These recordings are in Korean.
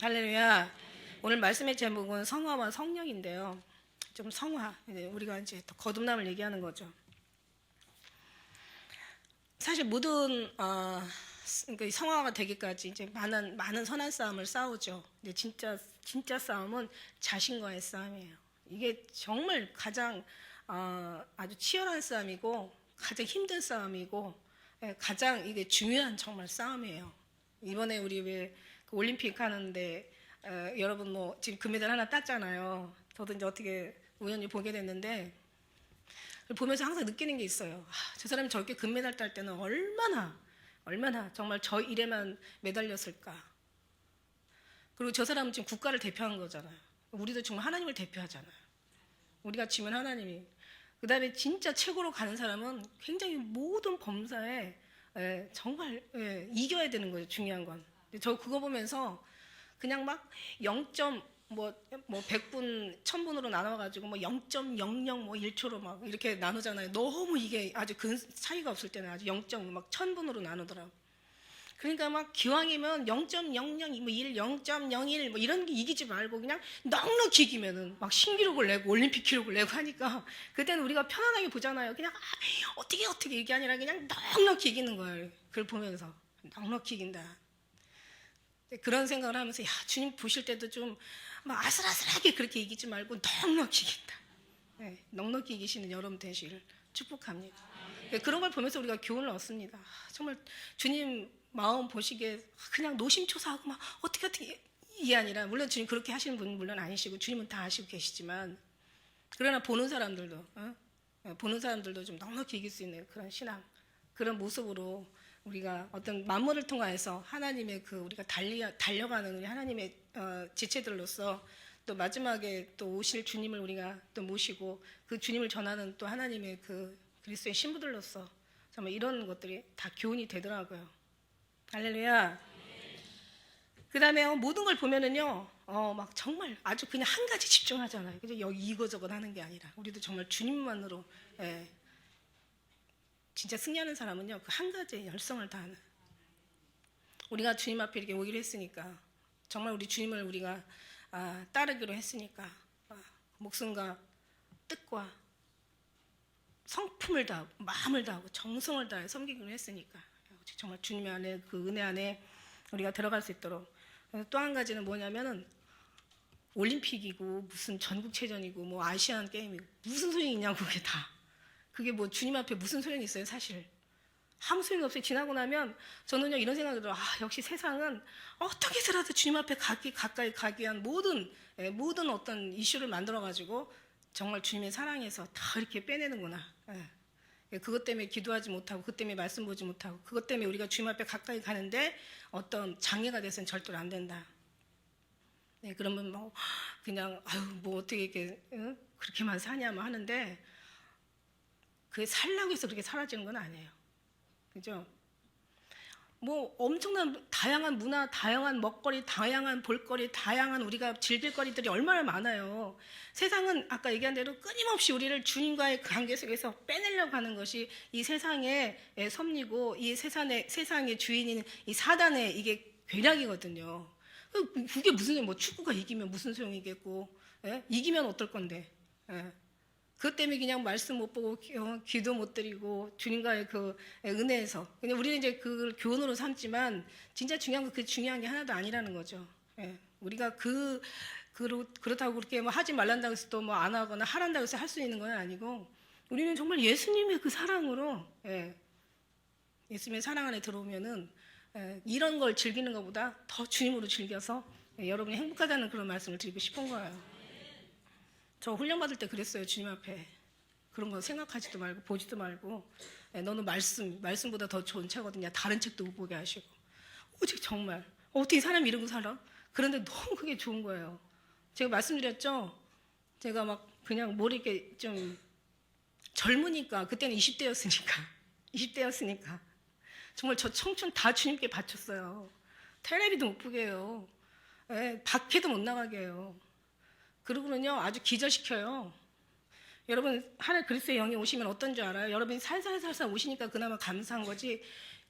할렐루야. 오늘 말씀의 제목은 성화와 성령인데요. 좀 성화, 우리가 이제 더 거듭남을 얘기하는 거죠. 사실 모든 그러니까 성화가 되기까지 이제 많은 선한 싸움을 싸우죠. 근데 진짜 싸움은 자신과의 싸움이에요. 이게 정말 가장 아주 치열한 싸움이고 가장 힘든 싸움이고 가장 이게 중요한 정말 싸움이에요. 이번에 우리 왜 올림픽 하는데 여러분 뭐 지금 금메달 하나 땄잖아요. 저도 이제 어떻게 우연히 보게 됐는데 보면서 항상 느끼는 게 있어요. 저 사람이 저렇게 금메달 딸 때는 얼마나 정말 저 일에만 매달렸을까. 그리고 저 사람은 지금 국가를 대표한 거잖아요. 우리도 정말 하나님을 대표하잖아요. 우리가 지면 하나님이. 그 다음에 진짜 최고로 가는 사람은 굉장히 모든 범사에 정말 이겨야 되는 거예요. 중요한 건. 저 그거 보면서 그냥 막 0점 뭐 100분 1000분으로 나눠가지고 뭐 0.00 뭐 1초로 막 이렇게 나누잖아요. 너무 이게 아주 근 차이가 없을 때는 아주 0점 막 1000분으로 나누더라고. 그러니까 막 기왕이면 0.00 뭐 1, 0.01 뭐 이런 게 이기지 말고 그냥 넉넉히 이기면은 막 신기록을 내고 올림픽 기록을 내고 하니까 그때는 우리가 편안하게 보잖아요. 그냥 어떻게 이게 아니라 그냥 넉넉히 이기는 거예요. 그걸 보면서 넉넉히 이긴다. 그런 생각을 하면서 주님 보실 때도 좀 막 아슬아슬하게 그렇게 이기지 말고 넉넉히 이긴다. 넉넉히 이기시는 여러분 되시기를 축복합니다. 그런 걸 보면서 우리가 교훈을 얻습니다. 정말 주님 마음 보시기에 그냥 노심초사하고 막 어떻게 이게 아니라 물론 주님 그렇게 하시는 분은 물론 아니시고 주님은 다 아시고 계시지만 그러나 보는 사람들도 좀 넉넉히 이길 수 있는 그런 신앙, 그런 모습으로 우리가 어떤 만물을 통하여서 하나님의 우리가 달려가는 우리 하나님의 지체들로서 또 마지막에 또 오실 주님을 우리가 또 모시고 그 주님을 전하는 또 하나님의 그리스도의 신부들로서 정말 이런 것들이 다 교훈이 되더라고요. 할렐루야. 그 다음에 모든 걸 보면은요, 막 정말 아주 그냥 한 가지 집중하잖아요. 그죠? 여기 이거저거 하는 게 아니라 우리도 정말 주님만으로 진짜 승리하는 사람은요, 그 한 가지의 열성을 다하는. 우리가 주님 앞에 이렇게 오기로 했으니까, 정말 우리 주님을 우리가 따르기로 했으니까, 목숨과 뜻과 성품을 다하고, 마음을 다하고, 정성을 다해 섬기기로 했으니까, 정말 주님의 안에 그 은혜 안에 우리가 들어갈 수 있도록. 또 한 가지는 뭐냐면은, 올림픽이고, 무슨 전국체전이고, 뭐 아시안 게임이고, 무슨 소용이 있냐고, 그게 다. 그게 뭐 주님 앞에 무슨 소용이 있어요, 사실. 아무 소용이 없어요. 지나고 나면 저는요 이런 생각이 들어요. 역시 세상은 어떻게 해서라도 주님 앞에 가까이 가기 위한 모든 어떤 이슈를 만들어가지고 정말 주님의 사랑에서 다 이렇게 빼내는구나. 그것 때문에 기도하지 못하고, 그것 때문에 말씀 보지 못하고, 그것 때문에 우리가 주님 앞에 가까이 가는데 어떤 장애가 돼서는 절대로 안 된다. 그러면 뭐 그냥 뭐 어떻게 이렇게 그렇게만 사냐면 하는데, 그게 살라고 해서 그렇게 사라지는 건 아니에요. 그죠? 뭐 엄청난 다양한 문화, 다양한 먹거리, 다양한 볼거리, 다양한 우리가 즐길 거리들이 얼마나 많아요. 세상은 아까 얘기한 대로 끊임없이 우리를 주님과의 관계 속에서 빼내려고 하는 것이 이 세상의 섭리고, 이 세상의 주인인 이 사단의 이게 괴략이거든요. 그게 무슨 뭐 축구가 이기면 무슨 소용이겠고, 이기면 어떨 건데. 그것 때문에 그냥 말씀 못 보고 기도 못 드리고 주님과의 그 은혜에서 그냥 우리는 이제 그걸 교훈으로 삼지만 진짜 중요한 건 그 중요한 게 하나도 아니라는 거죠. 우리가 그렇다고 그렇게 뭐 하지 말란다고 해서 또 뭐 안 하거나 하란다고 해서 할 수 있는 건 아니고, 우리는 정말 예수님의 그 사랑으로 예수님의 사랑 안에 들어오면은 이런 걸 즐기는 것보다 더 주님으로 즐겨서 여러분이 행복하다는 그런 말씀을 드리고 싶은 거예요. 저 훈련 받을 때 그랬어요. 주님 앞에 그런 거 생각하지도 말고 보지도 말고, 너는 말씀보다 더 좋은 차거든요. 다른 책도 못 보게 하시고. 오직 정말 어떻게 사람이 이러고 살아? 그런데 너무 그게 좋은 거예요. 제가 말씀드렸죠. 제가 막 그냥 이렇게 좀 젊으니까, 그때는 20대였으니까 정말 저 청춘 다 주님께 바쳤어요. 텔레비도 못 보게 해요. 밖에도 못 나가게 해요. 그러고는요 아주 기절시켜요. 여러분 하늘 그리스도의 영이 오시면 어떤 줄 알아요? 여러분이 살살 오시니까 그나마 감사한 거지,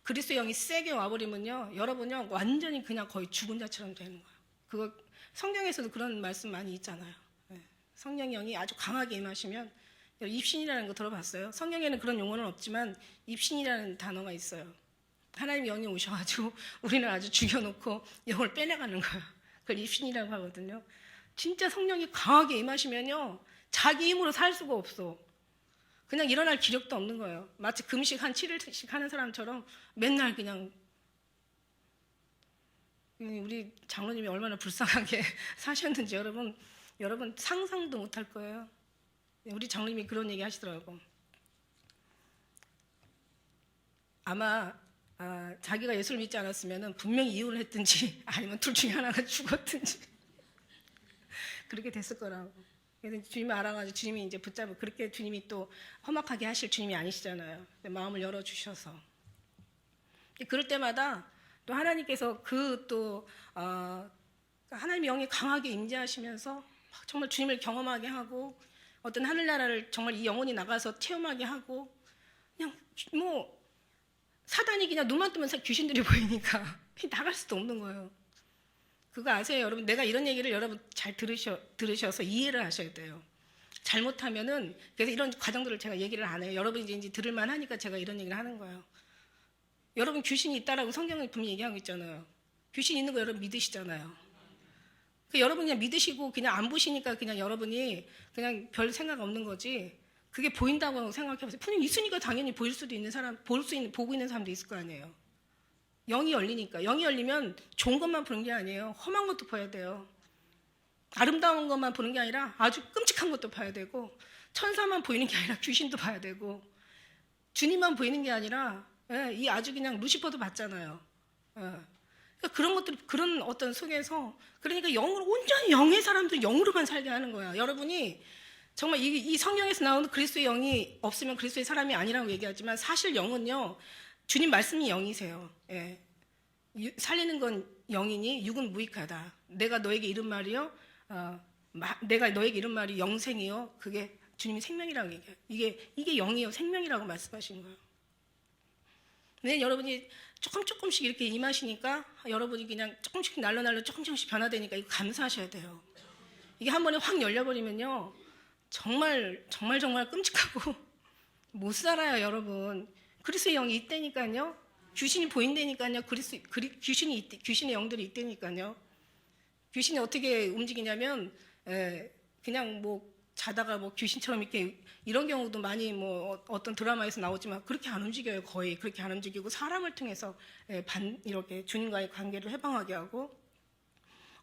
그리스도의 영이 세게 와버리면요 여러분요 완전히 그냥 거의 죽은 자처럼 되는 거예요. 그거 성경에서도 그런 말씀 많이 있잖아요. 예. 성령의 영이 아주 강하게 임하시면 입신이라는 거 들어봤어요? 성경에는 그런 용어는 없지만 입신이라는 단어가 있어요. 하나님 영이 오셔가지고 우리는 아주 죽여놓고 영을 빼내가는 거예요. 그걸 입신이라고 하거든요. 진짜 성령이 강하게 임하시면요, 자기 힘으로 살 수가 없어. 그냥 일어날 기력도 없는 거예요. 마치 금식 한 7일씩 하는 사람처럼 맨날 그냥, 우리 장로님이 얼마나 불쌍하게 사셨는지 여러분 상상도 못할 거예요. 우리 장로님이 그런 얘기 하시더라고. 아마 자기가 예수를 믿지 않았으면 분명히 이혼을 했든지 아니면 둘 중에 하나가 죽었든지 그렇게 됐을 거라고. 그래서 주님을 알아가지고 주님이 이제 붙잡고, 그렇게 주님이 또 험악하게 하실 주님이 아니시잖아요. 마음을 열어주셔서. 그럴 때마다 또 하나님께서 하나님의 영이 강하게 임재하시면서 정말 주님을 경험하게 하고, 어떤 하늘나라를 정말 이 영혼이 나가서 체험하게 하고, 그냥 뭐 사단이 그냥 눈만 뜨면 귀신들이 보이니까 나갈 수도 없는 거예요. 그거 아세요, 여러분? 내가 이런 얘기를 여러분 잘 들으셔서 이해를 하셔야 돼요. 잘못하면은, 그래서 이런 과정들을 제가 얘기를 안 해요. 여러분이 이제 들을만 하니까 제가 이런 얘기를 하는 거예요. 여러분 귀신이 있다라고 성경에 분명히 얘기하고 있잖아요. 귀신 있는 거 여러분 믿으시잖아요. 여러분 그냥 믿으시고 그냥 안 보시니까 그냥 여러분이 그냥 별 생각 없는 거지, 그게 보인다고 생각해보세요. 분명히 있으니까 당연히 보일 수도 있는 사람, 보고 있는 사람도 있을 거 아니에요. 영이 열리니까. 영이 열리면 좋은 것만 보는 게 아니에요. 험한 것도 봐야 돼요. 아름다운 것만 보는 게 아니라 아주 끔찍한 것도 봐야 되고, 천사만 보이는 게 아니라 귀신도 봐야 되고, 주님만 보이는 게 아니라 이 아주 그냥 루시퍼도 봤잖아요. 그러니까 그런 것들, 그런 어떤 속에서, 그러니까 영으로, 온전히 영의 사람들 영으로만 살게 하는 거야. 여러분이 정말 이 성경에서 나오는 그리스도의 영이 없으면 그리스도의 사람이 아니라고 얘기하지만, 사실 영은요, 주님 말씀이 영이세요. 예. 살리는 건 영이니 육은 무익하다. 내가 너에게 이른 말이요, 내가 너에게 이른 말이 영생이요, 그게 주님이 생명이라고 얘기해요. 이게 영이요, 생명이라고 말씀하신 거예요. 근데 여러분이 조금씩 이렇게 임하시니까, 여러분이 그냥 조금씩 날로 조금씩 변화되니까 이거 감사하셔야 돼요. 이게 한 번에 확 열려버리면요, 정말 끔찍하고 못 살아요, 여러분. 그리스도의 영이 있다니까요. 귀신이 보인다니까요. 귀신의 영들이 있다니까요. 귀신이 어떻게 움직이냐면, 그냥 뭐 자다가 뭐 귀신처럼 이렇게, 이런 경우도 많이 뭐 어떤 드라마에서 나오지만 그렇게 안 움직여요. 거의 그렇게 안 움직이고, 사람을 통해서 이렇게 주님과의 관계를 해방하게 하고,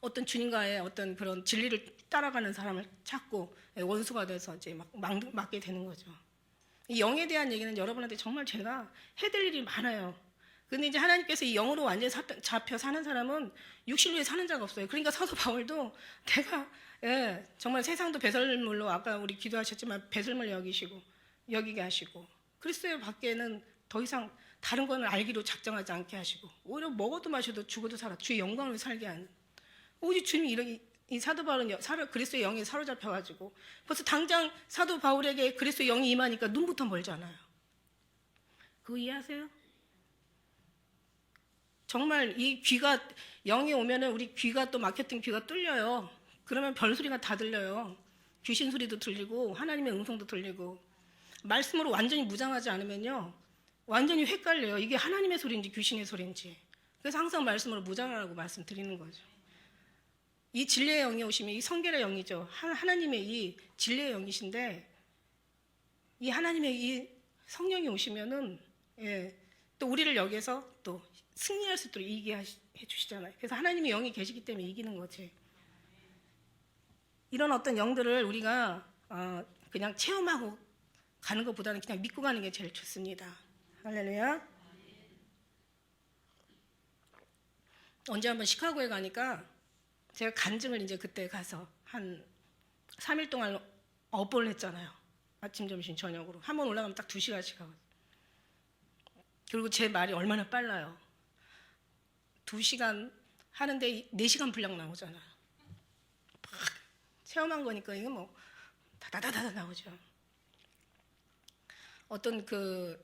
어떤 주님과의 어떤 그런 진리를 따라가는 사람을 찾고 원수가 돼서 이제 맞게 되는 거죠. 이 영에 대한 얘기는 여러분한테 정말 제가 해드릴 일이 많아요. 근데 이제 하나님께서 이 영으로 완전히 잡혀 사는 사람은 육신 위에 사는 자가 없어요. 그러니까 사도 바울도 내가 정말 세상도 배설물로, 아까 우리 기도하셨지만 배설물 여기게 하시고, 그리스도 밖에는 더 이상 다른 거는 알기로 작정하지 않게 하시고, 오히려 먹어도 마셔도 죽어도 살아 주의 영광을 살게 하는, 오직 주님이 이 사도 바울은 그리스도의 영에 사로잡혀가지고, 벌써 당장 사도 바울에게 그리스도의 영이 임하니까 눈부터 멀잖아요. 그거 이해하세요? 정말 이 귀가, 영이 오면은 우리 귀가, 또 막혔던 귀가 뚫려요. 그러면 별소리가 다 들려요. 귀신 소리도 들리고 하나님의 음성도 들리고. 말씀으로 완전히 무장하지 않으면요, 완전히 헷갈려요. 이게 하나님의 소리인지 귀신의 소리인지. 그래서 항상 말씀으로 무장하라고 말씀드리는 거죠. 이 진리의 영이 오시면, 이 성결의 영이죠. 하나님의 이 진리의 영이신데, 이 하나님의 이 성령이 오시면은 또 우리를 여기서 또 승리할 수 있도록 이기게 해주시잖아요. 그래서 하나님의 영이 계시기 때문에 이기는 거지. 이런 어떤 영들을 우리가 그냥 체험하고 가는 것보다는 그냥 믿고 가는 게 제일 좋습니다. 할렐루야. 언제 한번 시카고에 가니까 제가 간증을 이제 그때 가서 한 3일 동안 업보를 했잖아요. 아침, 점심, 저녁으로. 한 번 올라가면 딱 2시간씩 하고. 그리고 제 말이 얼마나 빨라요. 2시간 하는데 4시간 분량 나오잖아요. 막 체험한 거니까 이게 뭐 다다다다 나오죠. 어떤 그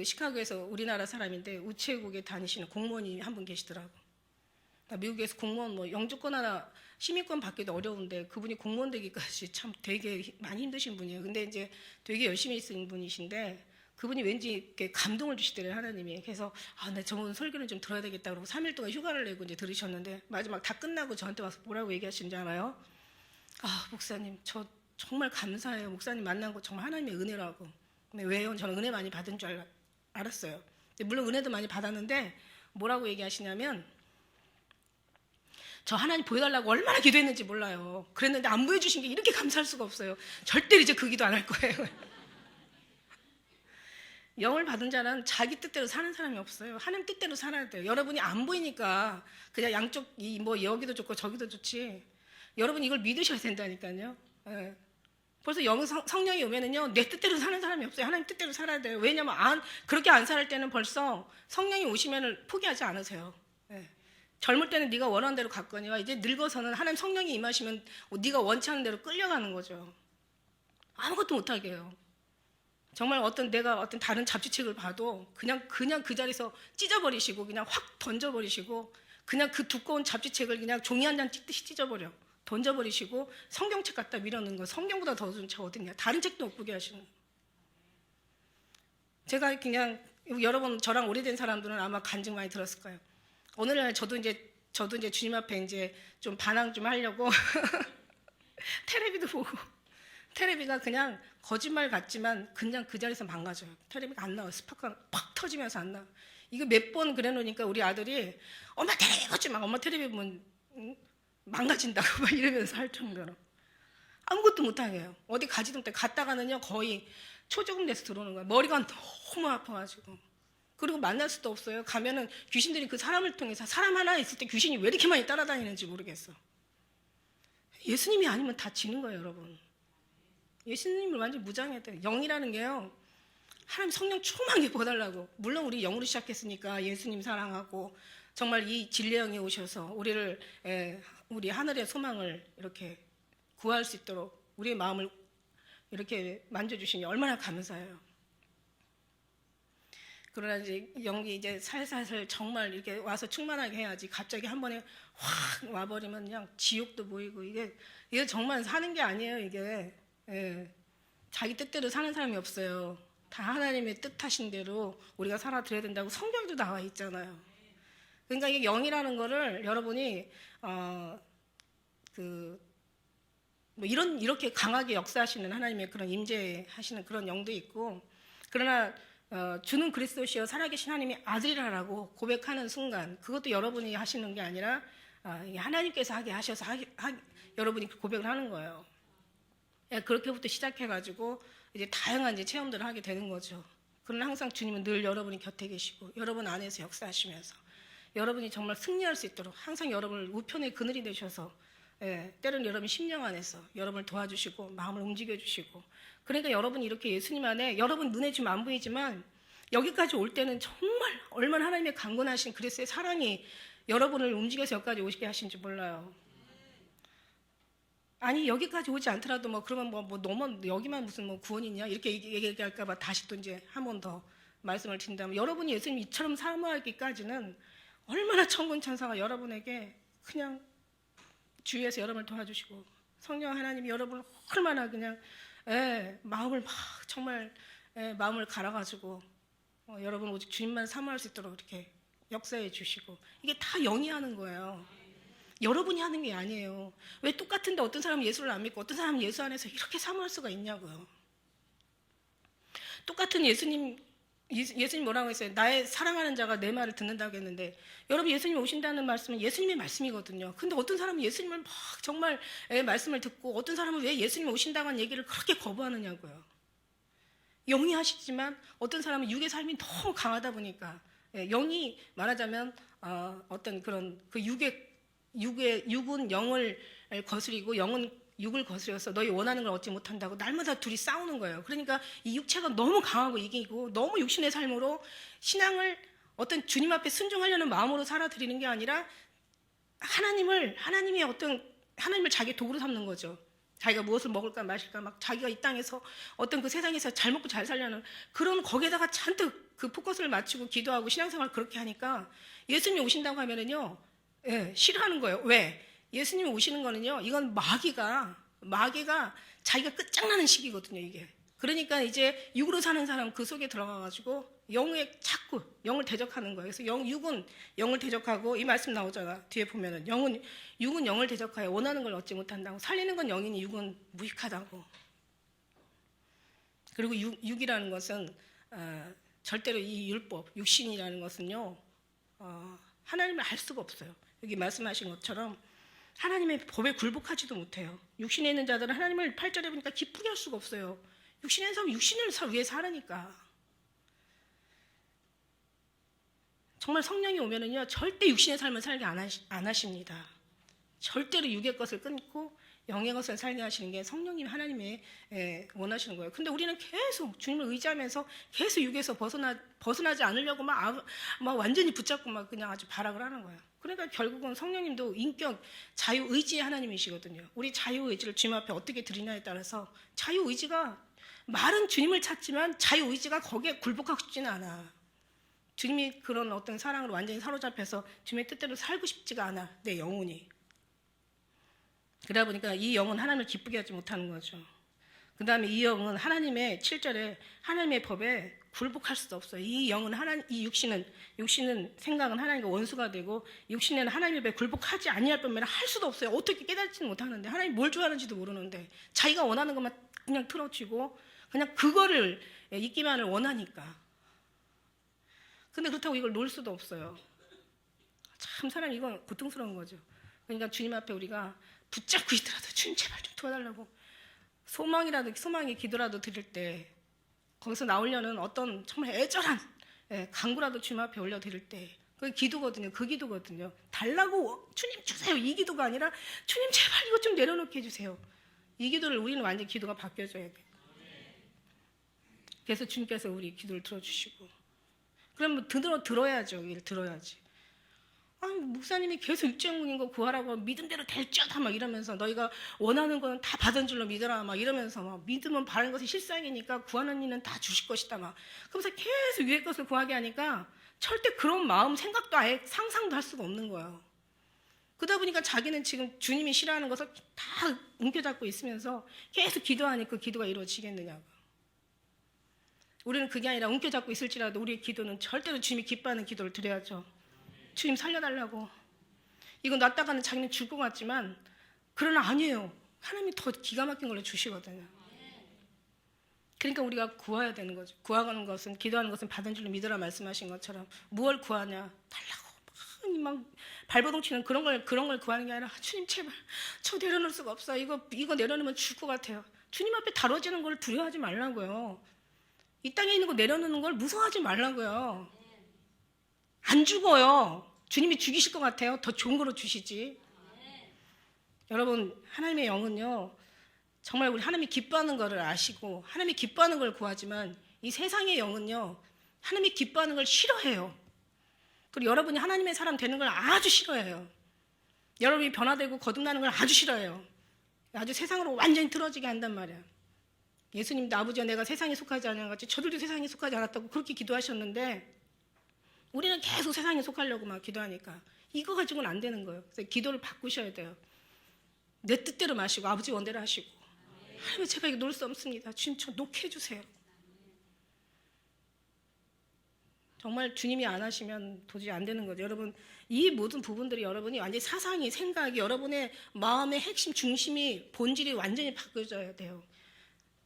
시카고에서 우리나라 사람인데 우체국에 다니시는 공무원이 한 분 계시더라고. 나 미국에서 공무원 뭐 영주권 하나 시민권 받기도 어려운데 그분이 공무원 되기까지 참 되게 많이 힘드신 분이에요. 근데 이제 되게 열심히 쓴 분이신데 그분이 왠지 이렇게 감동을 주시더래요, 하나님이. 그래서 나 저분 설교는 좀 들어야 되겠다 그러고 3일 동안 휴가를 내고 이제 들으셨는데 마지막 다 끝나고 저한테 와서 뭐라고 얘기하시는지 알아요? 목사님 저 정말 감사해요. 목사님 만난 거 정말 하나님의 은혜라고. 근데 왜요? 저는 은혜 많이 받은 줄 알았어요. 물론 은혜도 많이 받았는데 뭐라고 얘기하시냐면 저 하나님 보여달라고 얼마나 기도했는지 몰라요. 그랬는데 안 보여주신 게 이렇게 감사할 수가 없어요. 절대 이제 그 기도 안 할 거예요. 영을 받은 자는 자기 뜻대로 사는 사람이 없어요. 하나님 뜻대로 살아야 돼요. 여러분이 안 보이니까 그냥 양쪽 뭐 여기도 좋고 저기도 좋지. 여러분 이걸 믿으셔야 된다니까요. 예. 벌써 성령이 오면은요 내 뜻대로 사는 사람이 없어요. 하나님 뜻대로 살아야 돼요. 왜냐면 그렇게 안 살 때는 벌써 성령이 오시면은 포기하지 않으세요. 예. 젊을 때는 네가 원하는 대로 갔거니와 이제 늙어서는 하나님 성령이 임하시면 네가 원치 않는 대로 끌려가는 거죠. 아무것도 못하게 해요. 정말 내가 어떤 다른 잡지책을 봐도 그냥 그 자리에서 찢어버리시고 그냥 확 던져버리시고 그냥 그 두꺼운 잡지책을 그냥 종이 한 장 찢듯이 찢어버려 던져버리시고 성경책 갖다 밀어넣는 거. 성경보다 더 좋은 책 어딨냐. 다른 책도 못 보게 하시는. 제가 그냥 여러분 저랑 오래된 사람들은 아마 간증 많이 들었을 거예요. 오늘날 저도 이제 주님 앞에 이제 좀 반항 좀 하려고 테레비도 보고 테레비가 그냥 거짓말 같지만 그냥 그 자리에서 망가져요. 테레비가 안 나와요. 스파크가 팍 터지면서 안 나와. 이거 몇 번 그래 놓으니까 우리 아들이 엄마 테레비 보지 마. 엄마 테레비 보면 망가진다고 막 이러면서 할 정도로 아무것도 못하게 해요. 어디 가지도 못해. 갔다가는요 거의 초조금 돼서 들어오는 거예요. 머리가 너무 아파가지고. 그리고 만날 수도 없어요. 가면은 귀신들이 그 사람을 통해서 사람 하나 있을 때 귀신이 왜 이렇게 많이 따라다니는지 모르겠어. 예수님이 아니면 다 지는 거예요, 여러분. 예수님을 완전 무장해야 돼요. 영이라는 게요. 하나님 성령 충만하게 보달라고. 물론 우리 영으로 시작했으니까 예수님 사랑하고 정말 이 진리의 영이 오셔서 우리 하늘의 소망을 이렇게 구할 수 있도록 우리의 마음을 이렇게 만져주시니 얼마나 감사해요. 그러나 이제 영이 이제 살살살 정말 이렇게 와서 충만하게 해야지. 갑자기 한 번에 확 와버리면 그냥 지옥도 보이고 이게 정말 사는 게 아니에요. 이게 자기 뜻대로 사는 사람이 없어요. 다 하나님의 뜻하신 대로 우리가 살아드려야 된다고 성경에도 나와 있잖아요. 그러니까 이게 영이라는 거를 여러분이 이렇게 강하게 역사하시는 하나님의 그런 임재하시는 그런 영도 있고, 그러나 주는 그리스도시여 살아계신 하나님의 아들이라고 고백하는 순간 그것도 여러분이 하시는 게 아니라 하나님께서 하게 하셔서 여러분이 고백을 하는 거예요. 그렇게부터 시작해가지고 이제 다양한 이제 체험들을 하게 되는 거죠. 그러나 항상 주님은 늘 여러분이 곁에 계시고 여러분 안에서 역사하시면서 여러분이 정말 승리할 수 있도록 항상 여러분을 우편의 그늘이 되셔서 때로는 여러분 심령 안에서 여러분을 도와주시고 마음을 움직여주시고, 그러니까 여러분이 이렇게 예수님 안에 여러분 눈에 지금 안 보이지만 여기까지 올 때는 정말 얼마나 하나님의 강건하신 그리스도의 사랑이 여러분을 움직여서 여기까지 오시게 하신지 몰라요. 아니 여기까지 오지 않더라도 그러면 너무 여기만 무슨 구원이냐 이렇게 얘기할까봐 다시 또 이제 한 번 더 말씀을 드린다면, 여러분이 예수님 이처럼 사모하기까지는 얼마나 천군 천사가 여러분에게 그냥 주위에서 여러분을 도와주시고 성령 하나님이 여러분을 얼마나 그냥 마음을 막 정말 마음을 갈아가지고 여러분 오직 주님만 사모할 수 있도록 이렇게 역사해 주시고, 이게 다 영이 하는 거예요. 여러분이 하는 게 아니에요. 왜 똑같은데 어떤 사람은 예수를 안 믿고 어떤 사람은 예수 안에서 이렇게 사모할 수가 있냐고요. 똑같은 예수님 뭐라고 했어요? 나의 사랑하는 자가 내 말을 듣는다고 했는데, 여러분 예수님 오신다는 말씀은 예수님의 말씀이거든요. 근데 어떤 사람은 예수님을 막 정말 말씀을 듣고 어떤 사람은 왜 예수님 오신다고 하는 얘기를 그렇게 거부하느냐고요. 영이 하시지만 어떤 사람은 육의 삶이 너무 강하다 보니까 영이 말하자면 어떤 그런 그 육은 영을 거스리고 영은 육을 거스려서 너희 원하는 걸 얻지 못한다고 날마다 둘이 싸우는 거예요. 그러니까 이 육체가 너무 강하고 이기고 너무 육신의 삶으로 신앙을 어떤 주님 앞에 순종하려는 마음으로 살아드리는 게 아니라 하나님을 자기 도구로 삼는 거죠. 자기가 무엇을 먹을까 마실까 막 자기가 이 땅에서 어떤 그 세상에서 잘 먹고 잘 살려는 그런 거기에다가 잔뜩 그 포커스를 맞추고 기도하고 신앙생활을 그렇게 하니까 예수님이 오신다고 하면은요 예, 싫어하는 거예요. 왜? 예수님이 오시는 거는요, 이건 마귀가 자기가 끝장나는 시기거든요, 이게. 그러니까 이제 육으로 사는 사람 그 속에 들어가가지고 영에 자꾸 영을 대적하는 거예요. 그래서 육은 영을 대적하고, 이 말씀 나오잖아. 뒤에 보면은 육은 영을 대적하여 원하는 걸 얻지 못한다고. 살리는 건 영이니 육은 무익하다고. 그리고 육이라는 것은 절대로 이 율법, 육신이라는 것은요, 하나님을 알 수가 없어요. 여기 말씀하신 것처럼 하나님의 법에 굴복하지도 못해요. 육신에 있는 자들은 하나님을 8절에 보니까 기쁘게 할 수가 없어요. 육신에 사람 육신을 위해 살으니까. 정말 성령이 오면은요, 절대 육신의 삶을 살게 안 하십니다. 절대로 육의 것을 끊고 영의 것을 살게 하시는 게 성령님 하나님의 원하시는 거예요. 근데 우리는 계속 주님을 의지하면서 계속 육에서 벗어나지 않으려고 막 완전히 붙잡고 막 그냥 아주 발악을 하는 거예요. 그러니까 결국은 성령님도 인격 자유의지의 하나님이시거든요. 우리 자유의지를 주님 앞에 어떻게 드리냐에 따라서, 자유의지가 말은 주님을 찾지만 자유의지가 거기에 굴복하고 싶지는 않아. 주님이 그런 어떤 사랑으로 완전히 사로잡혀서 주님의 뜻대로 살고 싶지가 않아, 내 영혼이. 그러다 보니까 이 영은 하나님을 기쁘게 하지 못하는 거죠. 그 다음에 이 영은 하나님의 7절에 하나님의 법에 굴복할 수 없어요. 이 영은 이 육신은 생각은 하나님과 원수가 되고, 육신에는 하나님의 법에 굴복하지 아니할 뿐만 아니라 할 수도 없어요. 어떻게 깨닫지는 못하는데, 하나님 뭘 좋아하는지도 모르는데 자기가 원하는 것만 그냥 틀어치고 그냥 그거를 있기만을 원하니까. 근데 그렇다고 이걸 놓을 수도 없어요. 참 사람 이건 고통스러운 거죠. 그러니까 주님 앞에 우리가 붙잡고 있더라도 주님 제발 좀 도와달라고 소망의 기도라도 드릴 때, 거기서 나오려는 어떤 정말 애절한 간구라도 주님 앞에 올려드릴 때, 그게 기도거든요. 그 기도거든요. 달라고 주님 주세요, 이 기도가 아니라 주님 제발 이것 좀 내려놓게 해주세요. 이 기도를 우리는 완전히 기도가 바뀌어져야 돼요. 그래서 주님께서 우리 기도를 들어주시고, 그러면 들어야죠. 이를 들어야지. 아니, 목사님이 계속 육체문인 거 구하라고 믿음대로 될지어다 막 이러면서, 너희가 원하는 거는 다 받은 줄로 믿어라 막 이러면서, 막 믿으면 바라는 것이 실상이니까 구하는 이는 다 주실 것이다 막 그러면서 계속 위의 것을 구하게 하니까 절대 그런 마음 생각도 아예 상상도 할 수가 없는 거예요. 그러다 보니까 자기는 지금 주님이 싫어하는 것을 다 움켜잡고 있으면서 계속 기도하니 그 기도가 이루어지겠느냐고. 우리는 그게 아니라 움켜잡고 있을지라도 우리의 기도는 절대로 주님이 기뻐하는 기도를 드려야죠. 주님 살려달라고. 이거 놨다가는 자기는 줄 것 같지만, 그러나 아니에요. 하나님이 더 기가 막힌 걸로 주시거든요. 그러니까 우리가 구해야 되는 거죠. 구하는 것은, 기도하는 것은 받은 줄로 믿으라 말씀하신 것처럼, 무엇을 구하냐, 달라고 막 발버둥 치는 그런 걸 구하는 게 아니라, 주님 제발 저 내려놓을 수가 없어. 이거 내려놓으면 줄 것 같아요. 주님 앞에 다뤄지는 걸 두려워하지 말라고요. 이 땅에 있는 거 내려놓는 걸 무서워하지 말라고요. 안 죽어요. 주님이 죽이실 것 같아요. 더 좋은 거로 주시지. 여러분, 하나님의 영은요, 정말 우리 하나님이 기뻐하는 거를 아시고 하나님이 기뻐하는 걸 구하지만, 이 세상의 영은요, 하나님이 기뻐하는 걸 싫어해요. 그리고 여러분이 하나님의 사람 되는 걸 아주 싫어해요. 여러분이 변화되고 거듭나는 걸 아주 싫어해요. 아주 세상으로 완전히 틀어지게 한단 말이야. 예수님도 아버지와 내가 세상에 속하지 않아같이 저들도 세상에 속하지 않았다고 그렇게 기도하셨는데, 우리는 계속 세상에 속하려고 막 기도하니까 이거 가지고는 안 되는 거예요. 그래서 기도를 바꾸셔야 돼요. 내 뜻대로 마시고 아버지 원대로 하시고, 하나님 제가 이거 놓을 수 없습니다. 주님 저 놓게 해주세요. 정말 주님이 안 하시면 도저히 안 되는 거죠. 여러분, 이 모든 부분들이 여러분이 완전히 사상이, 생각이, 여러분의 마음의 핵심, 중심이, 본질이 완전히 바뀌어져야 돼요.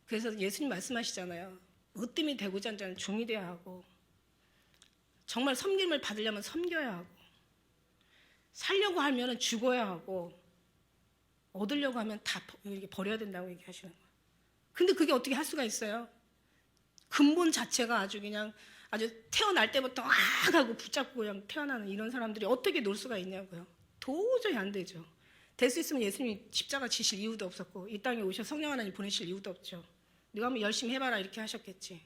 그래서 예수님 말씀하시잖아요. 으뜸이 되고자 하는 자는 종이 되어야 하고, 정말 섬김을 받으려면 섬겨야 하고, 살려고 하면 죽어야 하고, 얻으려고 하면 다 이렇게 버려야 된다고 얘기하시는 거예요. 근데 그게 어떻게 할 수가 있어요? 근본 자체가 아주 태어날 때부터 하고 붙잡고 그냥 태어나는 이런 사람들이 어떻게 놀 수가 있냐고요. 도저히 안 되죠. 될 수 있으면 예수님이 십자가 지실 이유도 없었고, 이 땅에 오셔서 성령 하나님 보내실 이유도 없죠. 네가 한번 열심히 해봐라 이렇게 하셨겠지.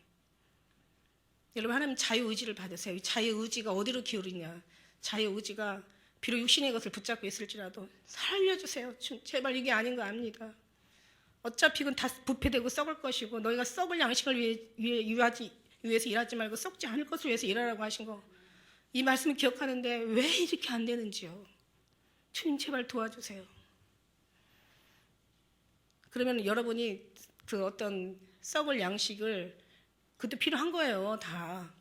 여러분, 하나님 자유의지를 받으세요. 이 자유의지가 어디로 기울이냐. 자유의지가 비록 육신의 것을 붙잡고 있을지라도 살려주세요. 제발 이게 아닌 거 압니다. 어차피 이건 다 부패되고 썩을 것이고, 너희가 썩을 양식을 위해서 일하지 말고 썩지 않을 것을 위해서 일하라고 하신 거, 이 말씀을 기억하는데 왜 이렇게 안 되는지요. 주님 제발 도와주세요. 그러면 여러분이 그 어떤 썩을 양식을 그때 필요한 거예요, 다.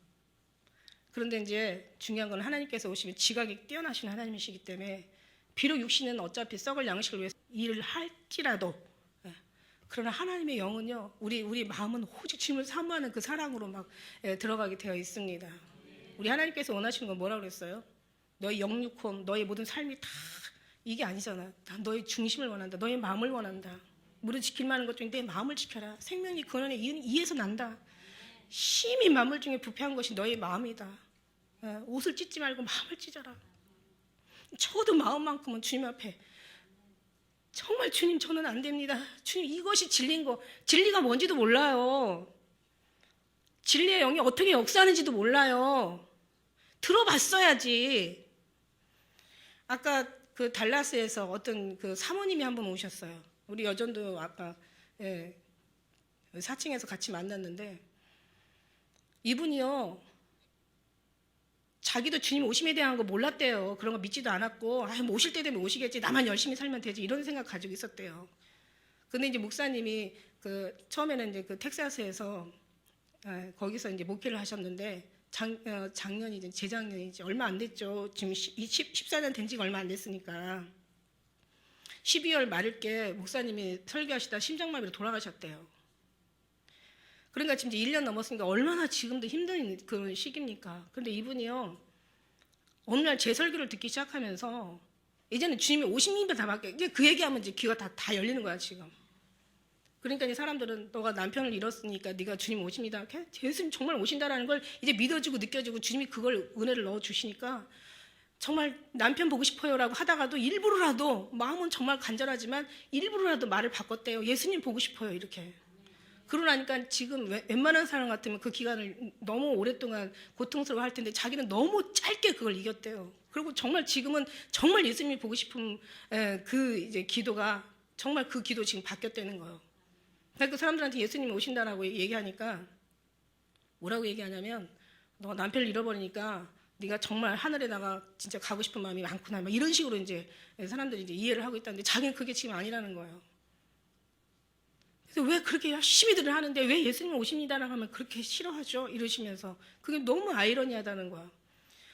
그런데 이제 중요한 건 하나님께서 오시면 지각이 뛰어나신 하나님이시기 때문에 비록 육신은 어차피 썩을 양식을 위해서 일을 할지라도, 그러나 하나님의 영은요, 우리 마음은 오직 주님을 사모하는 그 사랑으로 막 들어가게 되어 있습니다. 우리 하나님께서 원하시는 건 뭐라고 그랬어요? 너의 영육혼, 너의 모든 삶이 다 이게 아니잖아. 난 너의 중심을 원한다. 너의 마음을 원한다. 무릇 지킬 만한 것 중에 내 마음을 지켜라. 생명이 근원의 이에서 난다. 심히 만물 중에 부패한 것이 너의 마음이다. 옷을 찢지 말고 마음을 찢어라. 저도 마음만큼은 주님 앞에 정말 주님 저는 안 됩니다. 주님 이것이 진리인 거, 진리가 뭔지도 몰라요. 진리의 영이 어떻게 역사하는지도 몰라요. 들어봤어야지. 아까 그 달라스에서 어떤 그 사모님이 한 분 오셨어요. 우리 여전도 아까 4층에서 같이 만났는데 이분이요, 자기도 주님 오심에 대한 거 몰랐대요. 그런 거 믿지도 않았고, 뭐 오실 때 되면 오시겠지. 나만 열심히 살면 되지. 이런 생각 가지고 있었대요. 근데 이제 목사님이 그 처음에는 이제 그 텍사스에서 거기서 이제 목회를 하셨는데 작년이 이제 재작년이 이제 얼마 안 됐죠. 지금 14년 된 지가 얼마 안 됐으니까 12월 말일께 목사님이 설교하시다 심장마비로 돌아가셨대요. 그러니까 지금 이제 1년 넘었으니까 얼마나 지금도 힘든 그런 시기입니까? 그런데 이분이요, 어느 날 제 설교를 듣기 시작하면서 이제는 주님이 오십니다 다 밖에 이제 그 얘기하면 이제 귀가 다 열리는 거야 지금. 그러니까 이제 사람들은 너가 남편을 잃었으니까 네가 주님 오십니다. 예수님 정말 오신다라는 걸 이제 믿어지고 느껴지고 주님이 그걸 은혜를 넣어 주시니까 정말 남편 보고 싶어요라고 하다가도 일부러라도 마음은 정말 간절하지만 일부러라도 말을 바꿨대요. 예수님 보고 싶어요 이렇게. 그러니까 지금 웬만한 사람 같으면 그 기간을 너무 오랫동안 고통스러워할 텐데 자기는 너무 짧게 그걸 이겼대요. 그리고 정말 지금은 정말 예수님이 보고 싶은 그 이제 기도가 정말 그 기도 지금 바뀌었다는 거예요. 그러니까 그 사람들한테 예수님이 오신다라고 얘기하니까 뭐라고 얘기하냐면 너가 남편을 잃어버리니까 네가 정말 하늘에다가 진짜 가고 싶은 마음이 많구나 막 이런 식으로 이제 사람들이 이제 이해를 하고 있다는데 자기는 그게 지금 아니라는 거예요. 왜 그렇게 열심히들 하는데 왜 예수님 오십니다라고 하면 그렇게 싫어하죠? 이러시면서 그게 너무 아이러니하다는 거야.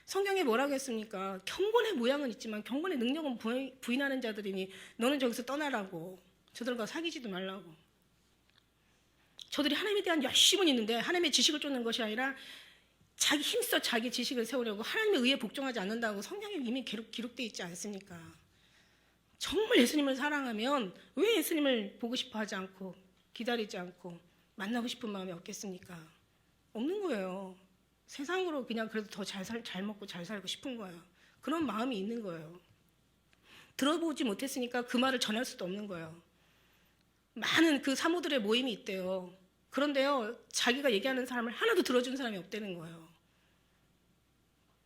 성경에 뭐라고 했습니까? 경건의 모양은 있지만 경건의 능력은 부인하는 자들이니 너는 저기서 떠나라고. 저들과 사귀지도 말라고. 저들이 하나님에 대한 열심은 있는데 하나님의 지식을 쫓는 것이 아니라 자기 힘써 자기 지식을 세우려고 하나님의 의에 복종하지 않는다고 성경에 이미 기록되어 있지 않습니까? 정말 예수님을 사랑하면 왜 예수님을 보고 싶어 하지 않고 기다리지 않고 만나고 싶은 마음이 없겠습니까? 없는 거예요. 세상으로 그냥 그래도 더 잘 먹고 잘 살고 싶은 거예요. 그런 마음이 있는 거예요. 들어보지 못했으니까 그 말을 전할 수도 없는 거예요. 많은 그 사모들의 모임이 있대요. 그런데요, 자기가 얘기하는 사람을 하나도 들어주는 사람이 없다는 거예요.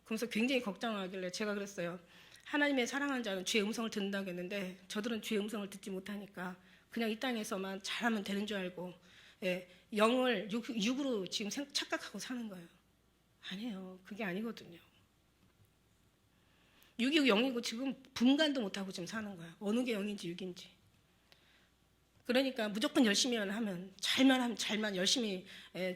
그러면서 굉장히 걱정하길래 제가 그랬어요. 하나님의 사랑하는 자는 주의 음성을 듣는다고 했는데 저들은 주의 음성을 듣지 못하니까 그냥 이 땅에서만 잘하면 되는 줄 알고 영을 육으로 지금 착각하고 사는 거예요. 아니에요. 그게 아니거든요. 육이고 영이고 지금 분간도 못하고 지금 사는 거예요. 어느 게 영인지 육인지. 그러니까 무조건 열심히만 하면 잘만 열심히